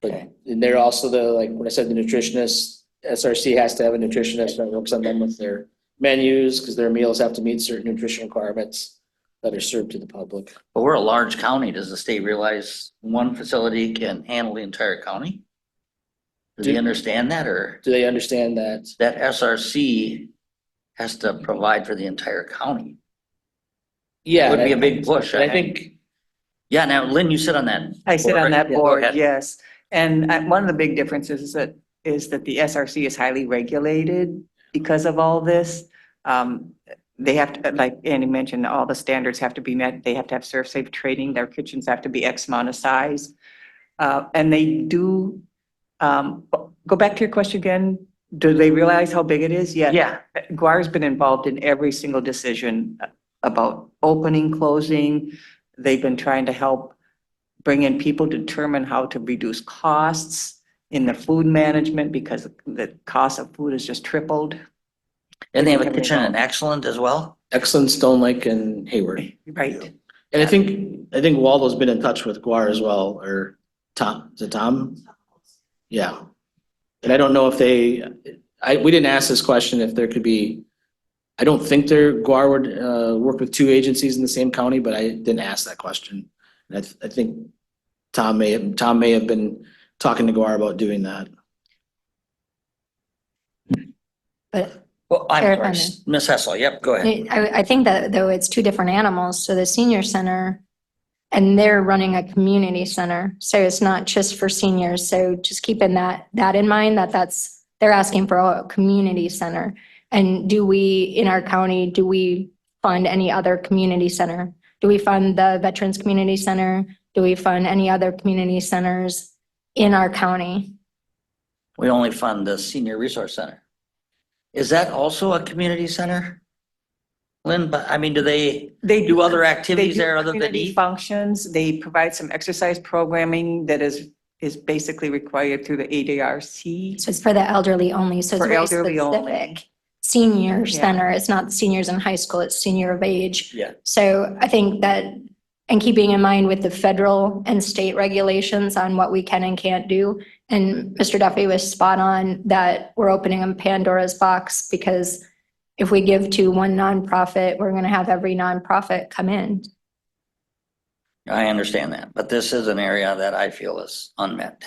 Speaker 1: Okay.
Speaker 7: And they're also when I said the nutritionist, SRC has to have a nutritionist that works on them with their menus, because their meals have to meet certain nutrition requirements that are served to the public.
Speaker 1: But we're a large county. Does the state realize one facility can handle the entire county? Do they understand that, or
Speaker 7: Do they understand that?
Speaker 1: that SRC has to provide for the entire county?
Speaker 7: Yeah.
Speaker 1: It would be a big push.
Speaker 7: I think,
Speaker 1: Yeah, now Lynn, you sit on that.
Speaker 2: I sit
Speaker 1: board,
Speaker 2: on that
Speaker 1: right? Yeah, go
Speaker 2: board,
Speaker 1: ahead.
Speaker 2: yes. And one of the big differences is that the SRC is highly regulated because of all this. They have to, like Andy mentioned, all the standards have to be met. They have to have serve safe training. Their kitchens have to be X amount of size. And they do, go back to your question again. Do they realize how big it is? Yeah.
Speaker 1: Yeah.
Speaker 2: Guar's been involved in every single decision about opening, closing. They've been trying to help bring in people to determine how to reduce costs in the food management because the cost of food has just tripled.
Speaker 1: And they have a kitchen in Excellent as well?
Speaker 7: Excellent, Stone Lake and Hayward.
Speaker 2: Right.
Speaker 7: And I think Waldo's been in touch with Guar as well, or Tom, is it Tom? Yeah. And I don't know if we didn't ask this question if there could be, I don't think Guar would work with two agencies in the same county, but I didn't ask that question. And I think Tom may have been talking to Guar about doing that.
Speaker 12: But
Speaker 1: Well, I'm
Speaker 12: Chair, if
Speaker 1: sorry,
Speaker 12: I may.
Speaker 1: Ms. Hessel, yep, go ahead.
Speaker 12: I think that though it's two different animals. So the senior center, and they're running a community center. So it's not just for seniors. So just keeping that in mind, they're asking for a community center. And do we, in our county, do we fund any other community center? Do we fund the Veterans Community Center? Do we fund any other community centers in our county?
Speaker 1: We only fund the Senior Resource Center. Is that also a community center? Lynn, but I mean, do they do other activities there other than
Speaker 2: community
Speaker 1: eat?
Speaker 2: functions. They provide some exercise programming that is basically required through the ADRC.
Speaker 12: So it's for the elderly only. So it's
Speaker 2: For
Speaker 12: very
Speaker 2: elderly only.
Speaker 12: specific. Senior
Speaker 2: Yeah.
Speaker 12: center. It's not seniors in high school, it's senior of age.
Speaker 1: Yeah.
Speaker 12: So I think that, and keeping in mind with the federal and state regulations on what we can and can't do. And Mr. Duffy was spot on that we're opening a Pandora's box because if we give to one nonprofit, we're going to have every nonprofit come in.
Speaker 1: I understand that, but this is an area that I feel is unmet.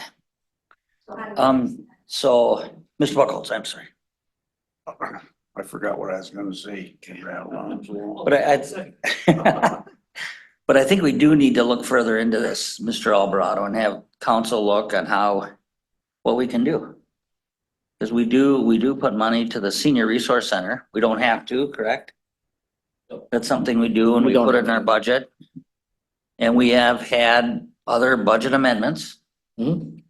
Speaker 1: So, Mr. Buckholz, I'm sorry.
Speaker 6: I forgot what I was gonna say.
Speaker 1: But but I think we do need to look further into this, Mr. Alvarado, and have council look on what we can do. Because we do put money to the Senior Resource Center. We don't have to, correct? That's something we do and
Speaker 7: We
Speaker 1: we
Speaker 7: don't
Speaker 1: put it
Speaker 7: have
Speaker 1: in our
Speaker 7: to.
Speaker 1: budget. And we have had other budget amendments.
Speaker 7: Mhm.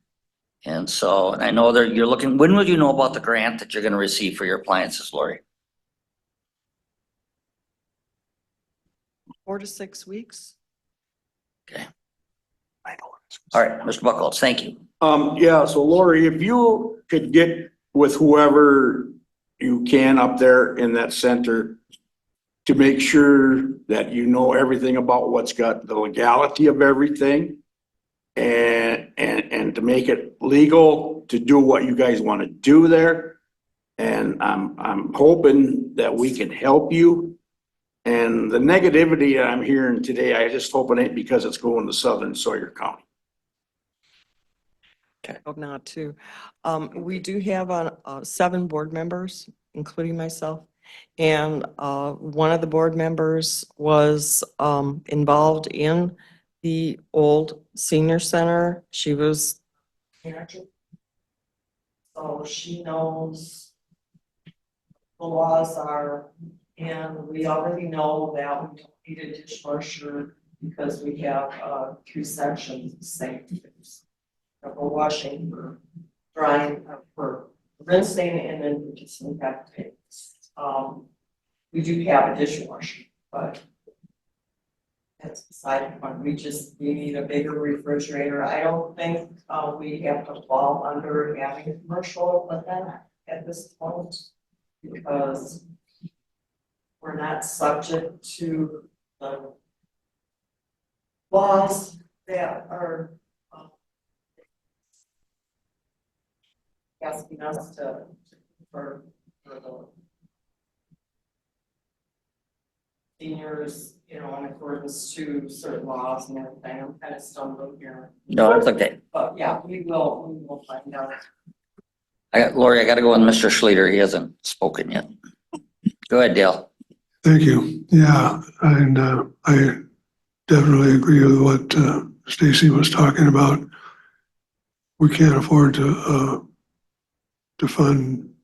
Speaker 1: And so, and I know that you're looking, when will you know about the grant that you're gonna receive for your appliances, Lori?
Speaker 9: 4 to 6 weeks.
Speaker 1: All right, Mr. Buckholz, thank you.
Speaker 6: Yeah, so Lori, if you could get with whoever you can up there in that center to make sure that you know everything about what's got the legality of everything and to make it legal to do what you guys want to do there. And I'm hoping that we can help you. And the negativity that I'm hearing today, I just hope it ain't because it's going to Southern Sawyer County.
Speaker 9: Hope not too. We do have 7 board members, including myself. And one of the board members was involved in the old senior center. She was. So she knows the laws are, and we already know that we don't need a dishwasher because we have 2 sections, the same things. For washing, for drying, for rinsing, and then for disinfecting. We do have a dishwasher, but that's beside the point. We need a bigger refrigerator. I don't think we have to fall under having a commercial with that at this point because we're not subject to the laws that are asking us for the seniors, in accordance to certain laws and everything. I'm kind of stumbling here.
Speaker 1: No, that's okay.
Speaker 9: But yeah, we will find out.
Speaker 1: Lori, I gotta go with Mr. Schleter. He hasn't spoken yet. Go ahead, Dale.
Speaker 10: Thank you. Yeah, and I definitely agree with what Stacy was talking about. We can't afford to fund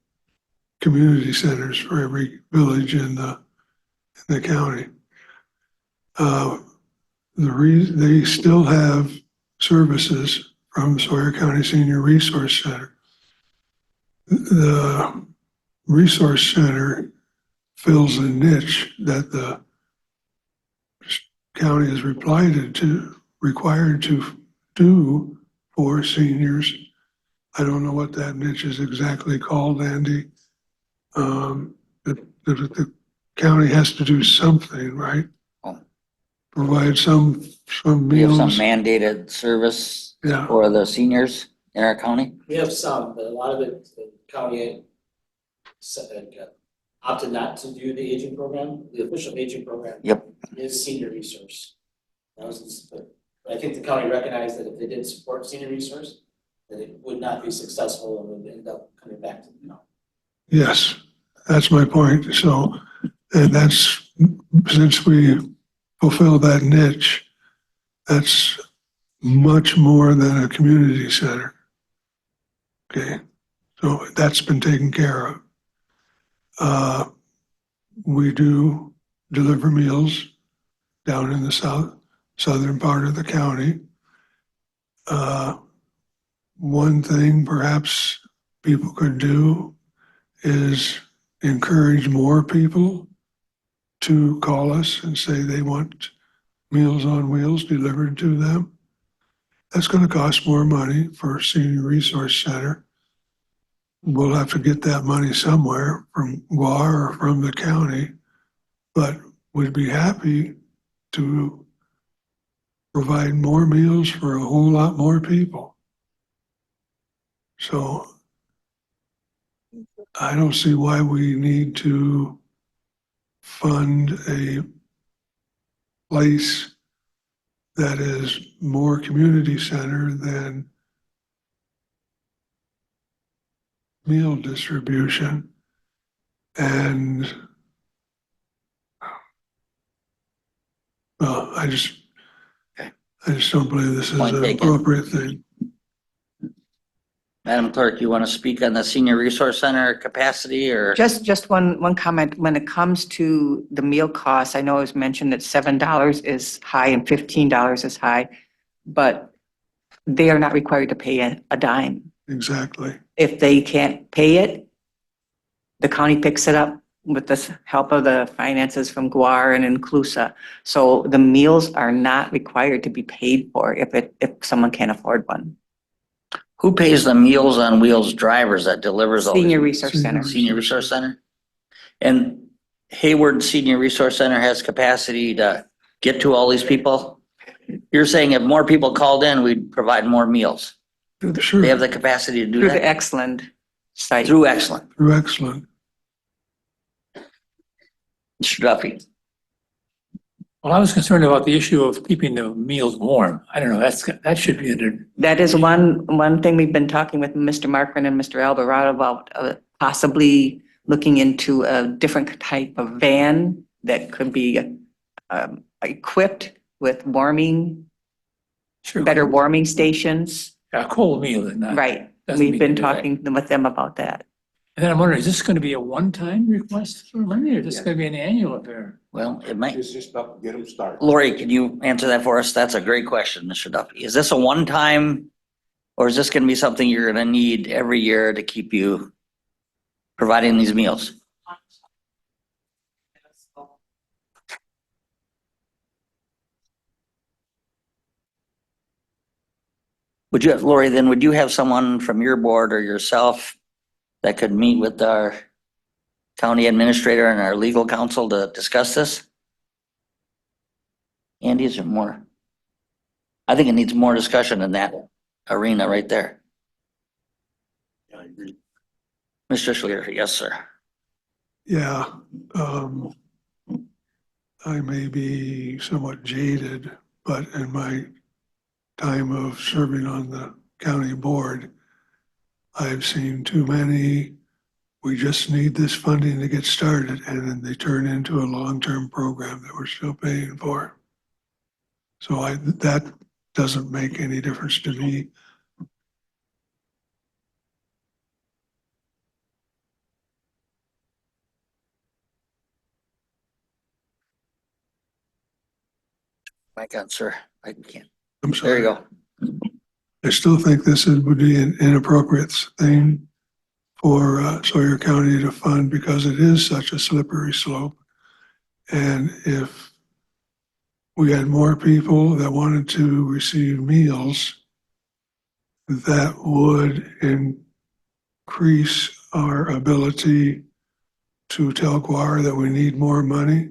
Speaker 10: community centers for every village in the county. The reason they still have services from Sawyer County Senior Resource Center. The Resource Center fills a niche that the county is required to do for seniors. I don't know what that niche is exactly called, Andy. The county has to do something, right?
Speaker 1: Oh.
Speaker 10: Provide some
Speaker 1: We have some
Speaker 10: meals.
Speaker 1: mandated service
Speaker 10: Yeah,
Speaker 1: for the seniors in our county.
Speaker 7: We have some, but a lot of it, the county opted not to do the aging program. The official aging program
Speaker 1: Yep.
Speaker 7: is senior resource. But I think the county recognized that if they didn't support senior resource, that it would not be successful and would end up coming back to the county.
Speaker 10: yes, that's my point. So, and that's, since we fulfill that niche, that's much more than a community center. Okay, so that's been taken care of. We do deliver meals down in the southern part of the county. One thing perhaps people could do is encourage more people to call us and say they want Meals on Wheels delivered to them. That's going to cost more money for Senior Resource Center. We'll have to get that money somewhere from GWAR or from the county, but we'd be happy to provide more meals for a whole lot more people. So I don't see why we need to fund a place that is more community center than meal distribution. And well, I just don't believe this is
Speaker 1: Point
Speaker 10: an
Speaker 1: taken.
Speaker 10: appropriate thing.
Speaker 1: Madam Clerk, you want to speak on the Senior Resource Center capacity or?
Speaker 2: Just one comment. When it comes to the meal costs, I know it was mentioned that $7 is high and $15 is high, but they are not required to pay a dime.
Speaker 10: Exactly.
Speaker 2: If they can't pay it, the county picks it up with the help of the finances from GWAR and Inclusa. So the meals are not required to be paid for if someone can't afford one.
Speaker 1: Who pays the Meals on Wheels drivers that delivers all?
Speaker 2: Senior Resource Center.
Speaker 1: Senior Resource Center? And Hayward Senior Resource Center has capacity to get to all these people? You're saying if more people called in, we'd provide more meals?
Speaker 10: Sure.
Speaker 1: They have the capacity to do
Speaker 2: Through the
Speaker 1: that?
Speaker 2: Excellent site.
Speaker 1: Through Excellent.
Speaker 10: Through Excellent.
Speaker 1: Mr. Duffy?
Speaker 11: Well, I was concerned about the issue of keeping the meals warm. I don't know, that should be in
Speaker 2: That is one thing we've been talking with Mr. Markman and Mr. Alvarado about, possibly looking into a different type of van that could be equipped with better warming stations.
Speaker 11: a cold meal and not.
Speaker 2: Right.
Speaker 11: doesn't
Speaker 2: We've
Speaker 11: mean
Speaker 2: been
Speaker 11: to do that.
Speaker 2: talking with them about that.
Speaker 11: And then I'm wondering, is this going to be a one-time request for money or is this going to be an annual affair?
Speaker 1: Well, it might.
Speaker 6: It's just up, get them started.
Speaker 1: Lori, can you answer that for us? That's a great question, Mr. Duffy. Is this a one-time or is this going to be something you're going to need every year to keep you providing these meals? Would you, Lori, then would you have someone from your board or yourself that could meet with our county administrator and our legal counsel to discuss this? Andy, is there more? I think it needs more discussion in that arena right there.
Speaker 6: Yeah, I agree.
Speaker 1: Mr. Schlier, yes, sir.
Speaker 10: Yeah. I may be somewhat jaded, but in my time of serving on the county board, I've seen too many, we just need this funding to get started, and then they turn into a long-term program that we're still paying for. So that doesn't make any difference to me.
Speaker 1: My God, sir, I can't.
Speaker 10: I'm
Speaker 1: There
Speaker 10: sorry.
Speaker 1: you go.
Speaker 10: I still think this would be an inappropriate thing for Sawyer County to fund because it is such a slippery slope. And if we had more people that wanted to receive meals, that would increase our ability to tell Guar that we need more money.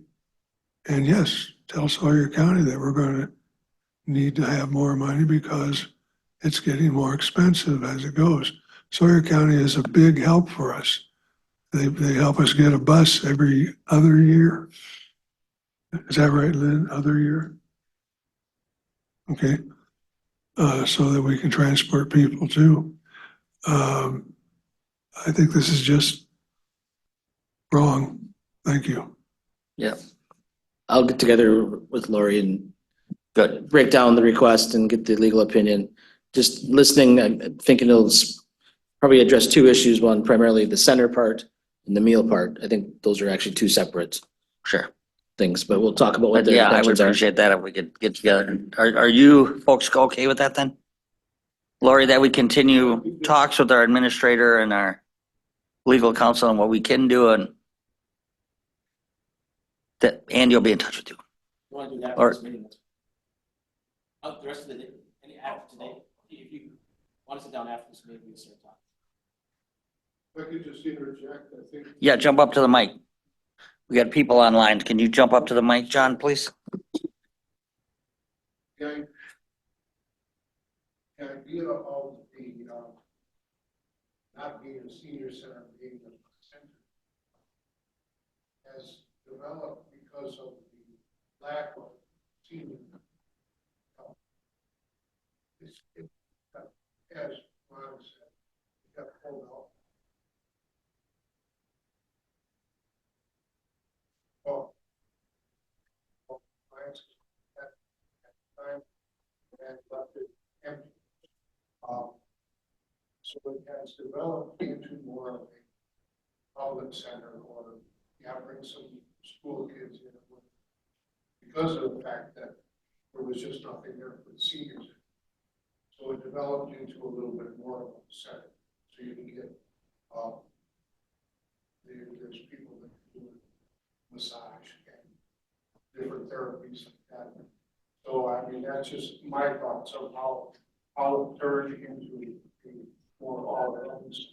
Speaker 10: And yes, tell Sawyer County that we're going to need to have more money because it's getting more expensive as it goes. Sawyer County is a big help for us. They help us get a bus every other year. Is that right, Lynn? Other year? Okay. So that we can transport people too. I think this is just wrong. Thank you.
Speaker 1: Yeah,
Speaker 7: I'll get together with Lori and
Speaker 1: good.
Speaker 7: break down the request and get the legal opinion. Just listening, I'm thinking it'll probably address two issues. One, primarily the center part and the meal part. I think those are actually two separate
Speaker 1: Sure.
Speaker 7: things, but we'll talk about what
Speaker 1: But
Speaker 7: the
Speaker 1: yeah, I would
Speaker 7: intentions are.
Speaker 1: appreciate that if we could get together. Are you folks okay with that then? Lori, that we continue talks with our administrator and our legal counsel on what we can do and that Andy will be in touch with you.
Speaker 7: Want to do that
Speaker 1: Or-
Speaker 7: for this meeting? The rest of the day, any after today, if you want to sit down after this meeting, we can start talking.
Speaker 10: If I could just interject, I think.
Speaker 1: Yeah, jump up to the mic. We got people online. Can you jump up to the mic, John, please?
Speaker 10: The idea of the, not being a senior center, being a center has developed because of the lack of senior. As Ron said, it got pulled out. Well, clients at the time and left it empty. So it has developed into more of a outlet center or, bring some school kids in. Because of the fact that there was just nothing there for the seniors. So it developed into a little bit more of a center. So you can get, there's people that do massage and different therapies like that. So I mean, that's just my thoughts of how it turned into more all else.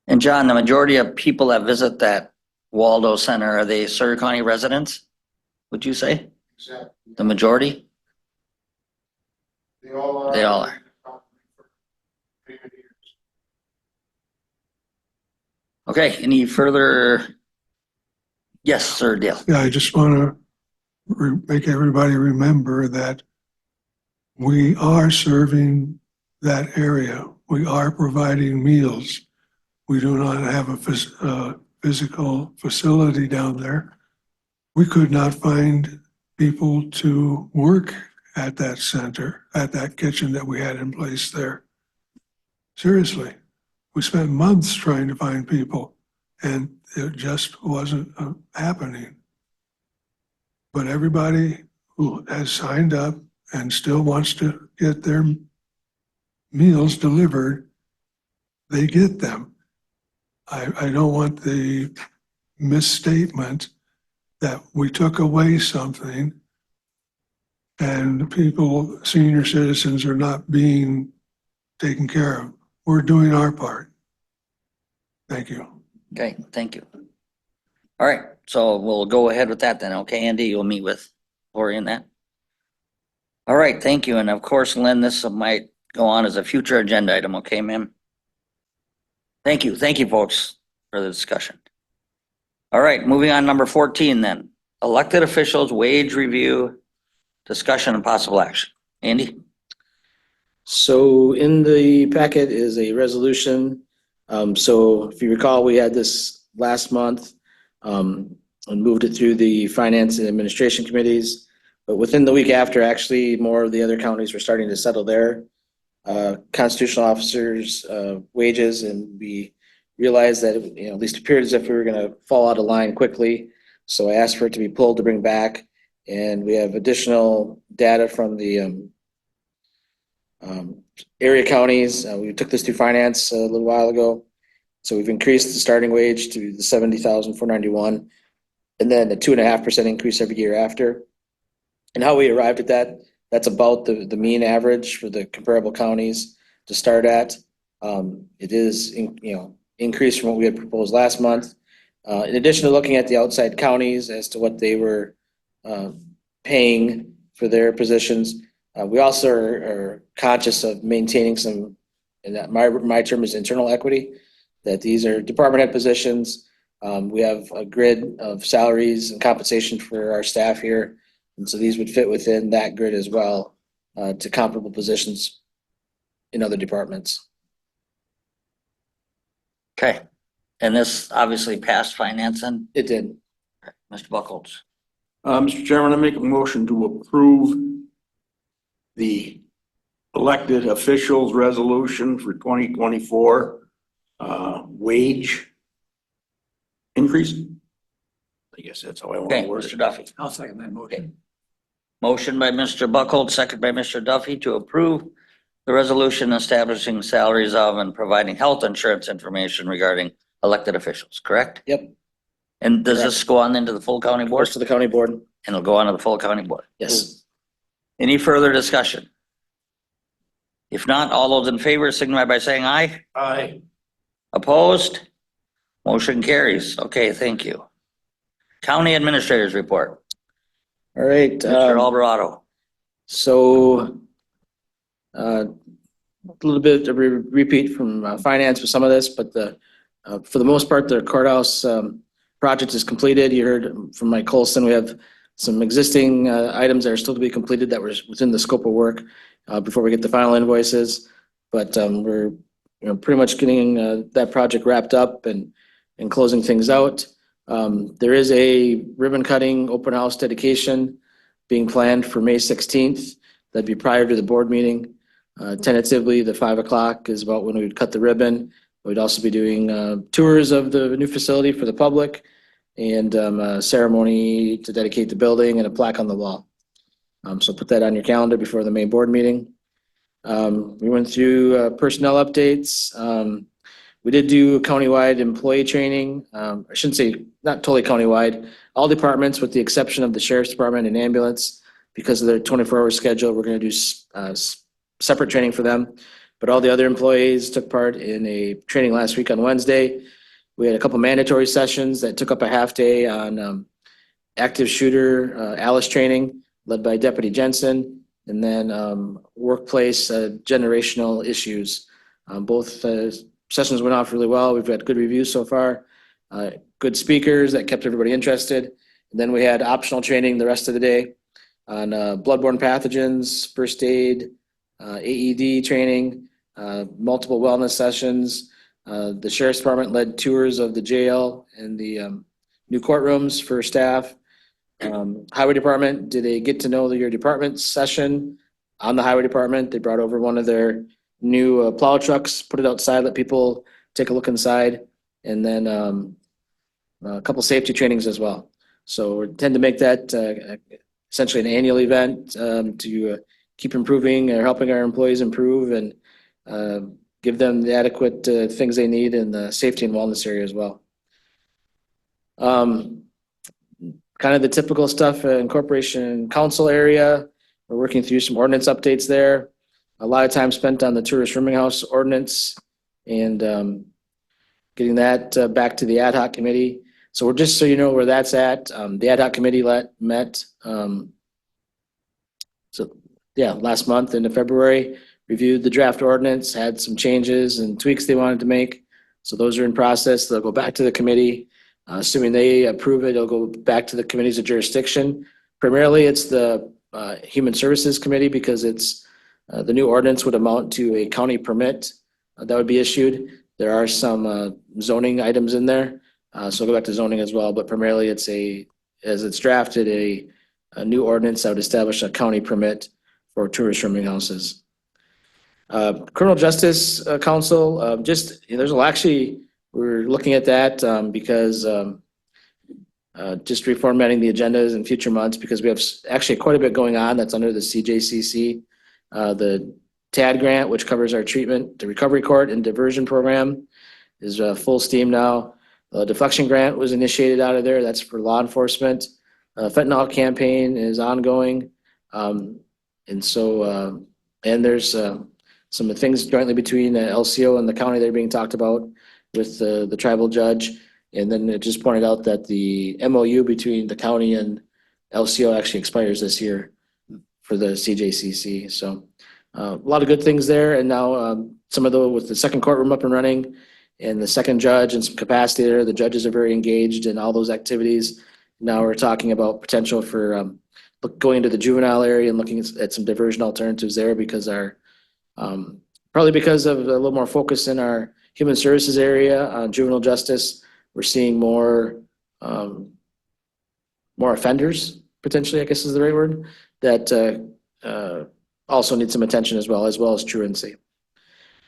Speaker 1: And John, the majority of people that visit that Waldo Center, are they Sawyer County residents? Would you say?
Speaker 10: Exactly.
Speaker 1: The majority?
Speaker 10: They all are.
Speaker 1: They all are. Okay, any further? Yes, sir, Dale.
Speaker 10: Yeah, I just want to make everybody remember that we are serving that area. We are providing meals. We do not have a physical facility down there. We could not find people to work at that center, at that kitchen that we had in place there. Seriously, we spent months trying to find people and it just wasn't happening. But everybody who has signed up and still wants to get their meals delivered, they get them. I don't want the misstatement that we took away something and people, senior citizens are not being taken care of. We're doing our part. Thank you.
Speaker 1: Okay, thank you. All right, so we'll go ahead with that then. Okay, Andy, you'll meet with Lori in that. All right, thank you. And of course, Lynn, this might go on as a future agenda item. Okay, ma'am? Thank you. Thank you, folks, for the discussion. All right, moving on, number 14 then. Elected officials wage review, discussion and possible action. Andy?
Speaker 7: So in the packet is a resolution. So if you recall, we had this last month and moved it through the finance and administration committees. But within the week after, actually, more of the other counties were starting to settle their constitutional officers' wages, and we realized that it, at least appeared as if we were going to fall out of line quickly. So I asked for it to be pulled to bring back, and we have additional data from the Area counties, we took this through finance a little while ago. So we've increased the starting wage to the 70,491, and then a 2.5% increase every year after. And how we arrived at that, that's about the mean average for the comparable counties to start at. It is, increased from what we had proposed last month. In addition to looking at the outside counties as to what they were paying for their positions, we also are conscious of maintaining some, and that my term is internal equity, that these are department head positions. We have a grid of salaries and compensation for our staff here. And so these would fit within that grid as well, to comparable positions in other departments.
Speaker 1: Okay, and this obviously passed financing,
Speaker 7: It did.
Speaker 1: Mr. Buckles.
Speaker 6: Mr. Chairman, I make a motion to approve the elected officials resolution for 2024 wage increase. I guess that's how I want
Speaker 1: Okay,
Speaker 6: to word
Speaker 1: Mr.
Speaker 6: it.
Speaker 1: Duffy.
Speaker 11: I'll second that motion.
Speaker 1: Motion by Mr. Buckles, second by Mr. Duffy to approve the resolution establishing salaries of and providing health insurance information regarding elected officials, correct?
Speaker 7: Yep.
Speaker 1: And does this go on into the full county board?
Speaker 7: Goes to the county board.
Speaker 1: And it'll go on to the full county board?
Speaker 7: Yes.
Speaker 1: Any further discussion? If not, all those in favor signify by saying aye.
Speaker 11: Aye.
Speaker 1: Opposed? Motion carries. Okay, thank you. County Administrators Report.
Speaker 7: All right.
Speaker 1: Mr. Alvarado.
Speaker 7: So, a little bit of a repeat from finance with some of this, but for the most part, the courthouse project is completed. You heard from Mike Colson, we have some existing items that are still to be completed that were within the scope of work before we get the final invoices. But we're pretty much getting that project wrapped up and closing things out. There is a ribbon cutting open house dedication being planned for May 16th. That'd be prior to the board meeting. Tentatively, the 5 o'clock is about when we would cut the ribbon. We'd also be doing tours of the new facility for the public and a ceremony to dedicate the building and a plaque on the wall. So put that on your calendar before the May board meeting. We went through personnel updates. We did do countywide employee training. I shouldn't say not totally countywide. All departments with the exception of the sheriff's department and ambulance, because of their 24-hour schedule, we're going to do separate training for them. But all the other employees took part in a training last week on Wednesday. We had a couple mandatory sessions that took up a half day on active shooter Alice training led by Deputy Jensen, and then workplace generational issues. Both sessions went off really well. We've had good reviews so far, good speakers that kept everybody interested. And then we had optional training the rest of the day on bloodborne pathogens, first aid, AED training, multiple wellness sessions. The sheriff's department led tours of the jail and the new courtrooms for staff. Highway department did a get to know your department session on the highway department. They brought over one of their new plow trucks, put it outside, let people take a look inside, and then a couple safety trainings as well. So we tend to make that essentially an annual event to keep improving or helping our employees improve and give them the adequate things they need in the safety and wellness area as well. Kind of the typical stuff in corporation council area. We're working through some ordinance updates there. A lot of time spent on the tourist rooming house ordinance and getting that back to the ad hoc committee. So we're just so you know where that's at. The ad hoc committee met last month into February, reviewed the draft ordinance, had some changes and tweaks they wanted to make. So those are in process. They'll go back to the committee. Assuming they approve it, it'll go back to the committees of jurisdiction. Primarily, it's the Human Services Committee because it's the new ordinance would amount to a county permit that would be issued. There are some zoning items in there, so we'll go back to zoning as well. But primarily, it's as it's drafted, a new ordinance that would establish a county permit for tourist rooming houses. Criminal Justice Council, we're looking at that because just reformatting the agendas in future months because we have actually quite a bit going on that's under the CJCC. The TAD grant, which covers our treatment, the recovery court and diversion program is full steam now. Deflection grant was initiated out of there. That's for law enforcement. Fentanyl campaign is ongoing. And so, and there's some things jointly between the LCO and the county that are being talked about with the tribal judge. And then it just pointed out that the MOU between the county and LCO actually expires this year for the CJCC. So a lot of good things there. And now some of the, with the second courtroom up and running and the second judge and some capacity there, the judges are very engaged in all those activities. Now we're talking about potential for going into the juvenile area and looking at some diversion alternatives there because our, probably because of a little more focus in our human services area on juvenile justice, we're seeing more offenders, potentially, I guess is the right word, that also need some attention as well as truancy.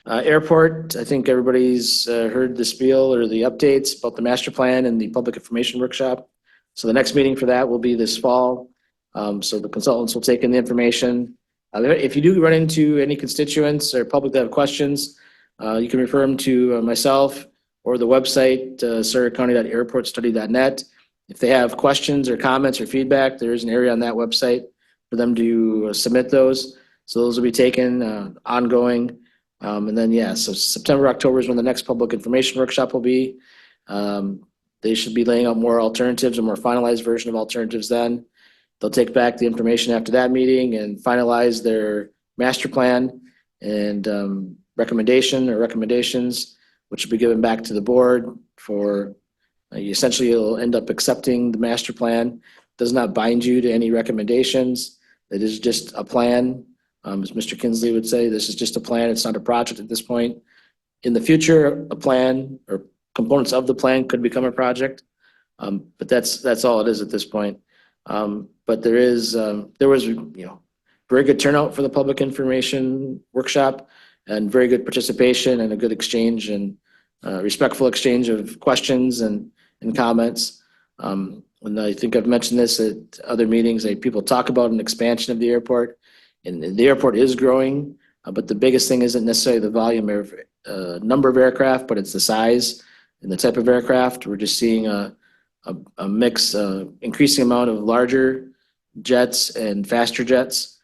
Speaker 7: Airport, I think everybody's heard the spiel or the updates about the master plan and the public information workshop. So the next meeting for that will be this fall. So the consultants will take in the information. If you do run into any constituents or public that have questions, you can refer them to myself or the website, sawyercounty.airportstudy.net. If they have questions or comments or feedback, there is an area on that website for them to submit those. So those will be taken ongoing. And then, yeah, so September, October is when the next public information workshop will be. They should be laying out more alternatives, a more finalized version of alternatives then. They'll take back the information after that meeting and finalize their master plan and recommendation or recommendations, which will be given back to the board for, essentially you'll end up accepting the master plan. Does not bind you to any recommendations. It is just a plan. As Mr. Kinsley would say, this is just a plan. It's not a project at this point. In the future, a plan or components of the plan could become a project. But that's all it is at this point. But there was, very good turnout for the public information workshop and very good participation and a good exchange and respectful exchange of questions and comments. And I think I've mentioned this at other meetings, people talk about an expansion of the airport, and the airport is growing, but the biggest thing isn't necessarily the volume of number of aircraft, but it's the size and the type of aircraft. We're just seeing a mix, increasing amount of larger jets and faster jets,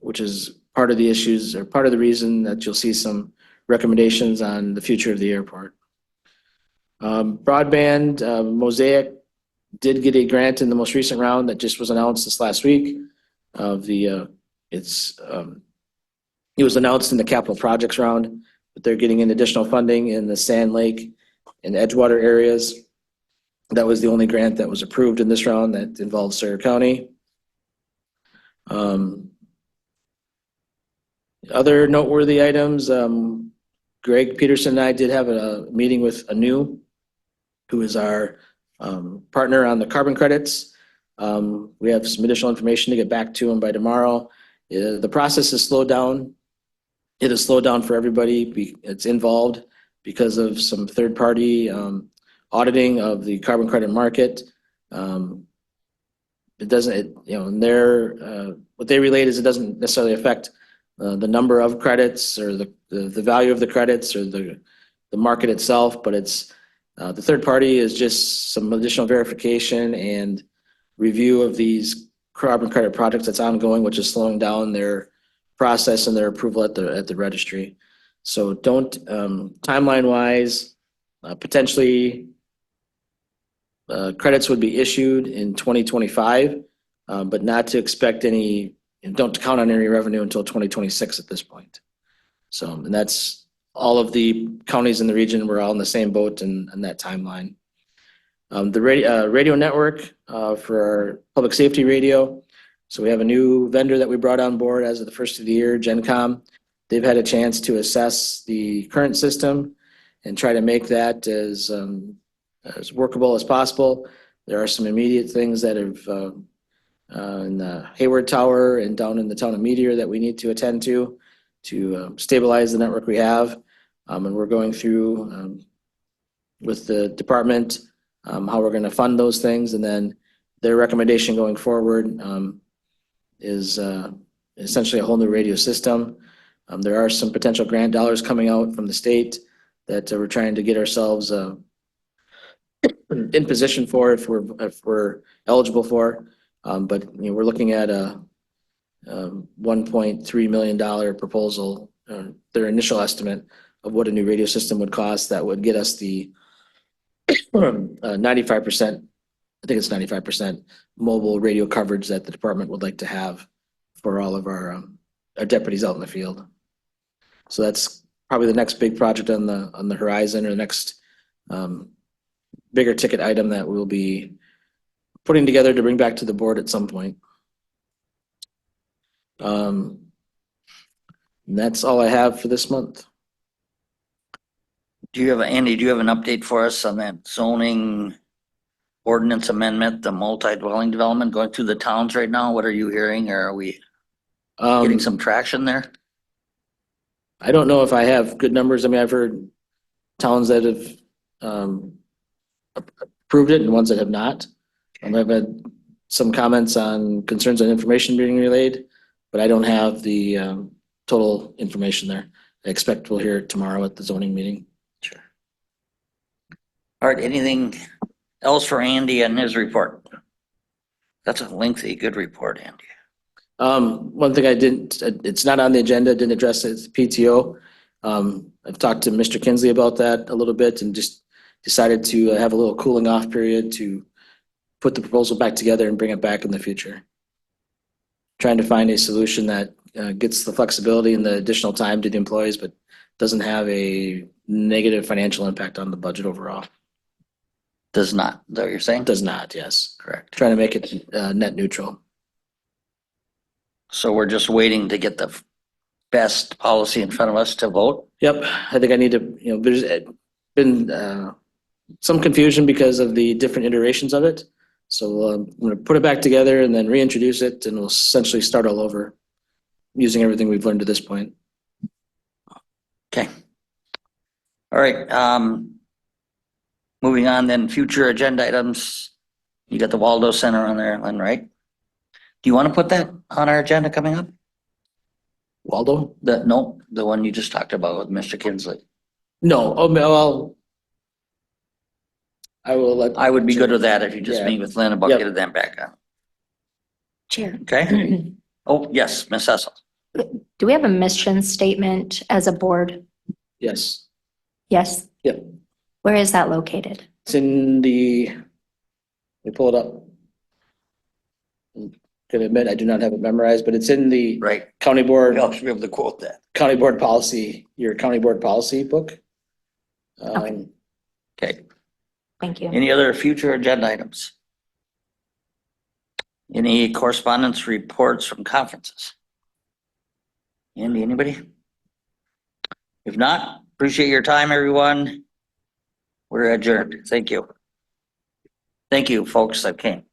Speaker 7: which is part of the issues or part of the reason that you'll see some recommendations on the future of the airport. Broadband, Mosaic did get a grant in the most recent round that just was announced this last week. It was announced in the capital projects round, but they're getting an additional funding in the Sand Lake and Edgewater areas. That was the only grant that was approved in this round that involved Sawyer County. Other noteworthy items, Greg Peterson and I did have a meeting with Anu, who is our partner on the carbon credits. We have some additional information to get back to him by tomorrow. The process has slowed down. It has slowed down for everybody. It's involved because of some third-party auditing of the carbon credit market. It doesn't, what they relate is it doesn't necessarily affect the number of credits or the value of the credits or the market itself, but it's the third party is just some additional verification and review of these carbon credit projects that's ongoing, which is slowing down their process and their approval at the registry. So don't, timeline wise, potentially credits would be issued in 2025, but not to expect any, don't count on any revenue until 2026 at this point. So, and that's all of the counties in the region. We're all in the same boat in that timeline. The radio network for our public safety radio. So we have a new vendor that we brought on board as of the first of the year, GenCom. They've had a chance to assess the current system and try to make that as workable as possible. There are some immediate things that have in the Hayward Tower and down in the town of Meteor that we need to attend to stabilize the network we have. And we're going through with the department how we're going to fund those things. And then their recommendation going forward is essentially a whole new radio system. There are some potential grant dollars coming out from the state that we're trying to get ourselves in position for if we're eligible for. But we're looking at a $1.3 million proposal, their initial estimate of what a new radio system would cost that would get us the 95%, I think it's 95% mobile radio coverage that the department would like to have for all of our deputies out in the field. So that's probably the next big project on the horizon, or the next bigger ticket item that we'll be putting together to bring back to the board at some point. And that's all I have for this month.
Speaker 1: Andy, do you have an update for us on that zoning ordinance amendment, the multi-dwelling development going through the towns right now? What are you hearing, or are we getting some traction there?
Speaker 7: I don't know if I have good numbers. I mean, I've heard towns that have approved it and ones that have not. I've had some comments on concerns on information being relayed, but I don't have the total information there. I expect we'll hear it tomorrow at the zoning meeting.
Speaker 1: Sure. All right, anything else for Andy and his report? That's a lengthy, good report, Andy.
Speaker 7: One thing it's not on the agenda, didn't address it, is PTO. I've talked to Mr. Kinsley about that a little bit and just decided to have a little cooling off period to put the proposal back together and bring it back in the future. Trying to find a solution that gets the flexibility and the additional time to the employees, but doesn't have a negative financial impact on the budget overall.
Speaker 1: Does not, is that what you're saying?
Speaker 7: Does not, yes.
Speaker 1: Correct.
Speaker 7: Trying to make it net neutral.
Speaker 1: So we're just waiting to get the best policy in front of us to vote?
Speaker 7: Yep, I think I need to, there's been some confusion because of the different iterations of it. So I'm going to put it back together and then reintroduce it, and we'll essentially start all over using everything we've learned to this point.
Speaker 1: Okay. All right. Moving on then, future agenda items. You got the Waldo Center on there, Lynn, right? Do you want to put that on our agenda coming up?
Speaker 7: Waldo?
Speaker 1: No, the one you just talked about with Mr. Kinsley.
Speaker 7: No, well, I will let.
Speaker 1: I would be good with that if you just
Speaker 7: Yeah.
Speaker 1: meet with Lynn about
Speaker 7: Yep.
Speaker 1: getting them back on.
Speaker 12: Chair,
Speaker 1: Okay? Oh, yes, Ms. Cecil.
Speaker 12: do we have a mission statement as a board?
Speaker 7: Yes,
Speaker 12: Yes?
Speaker 7: Yep.
Speaker 12: Where is that located?
Speaker 7: it's in let me pull it up. Can admit, I do not have it memorized, but it's in the
Speaker 1: Right.
Speaker 7: county board,
Speaker 1: We all should be able to quote that.
Speaker 7: county board policy, your county board policy book.
Speaker 12: Okay.
Speaker 1: Okay.
Speaker 12: Thank you.
Speaker 1: Any other future agenda items? Any correspondence reports from conferences? Andy, anybody? If not, appreciate your time, everyone. We're adjourned. Thank you. Thank you, folks that came.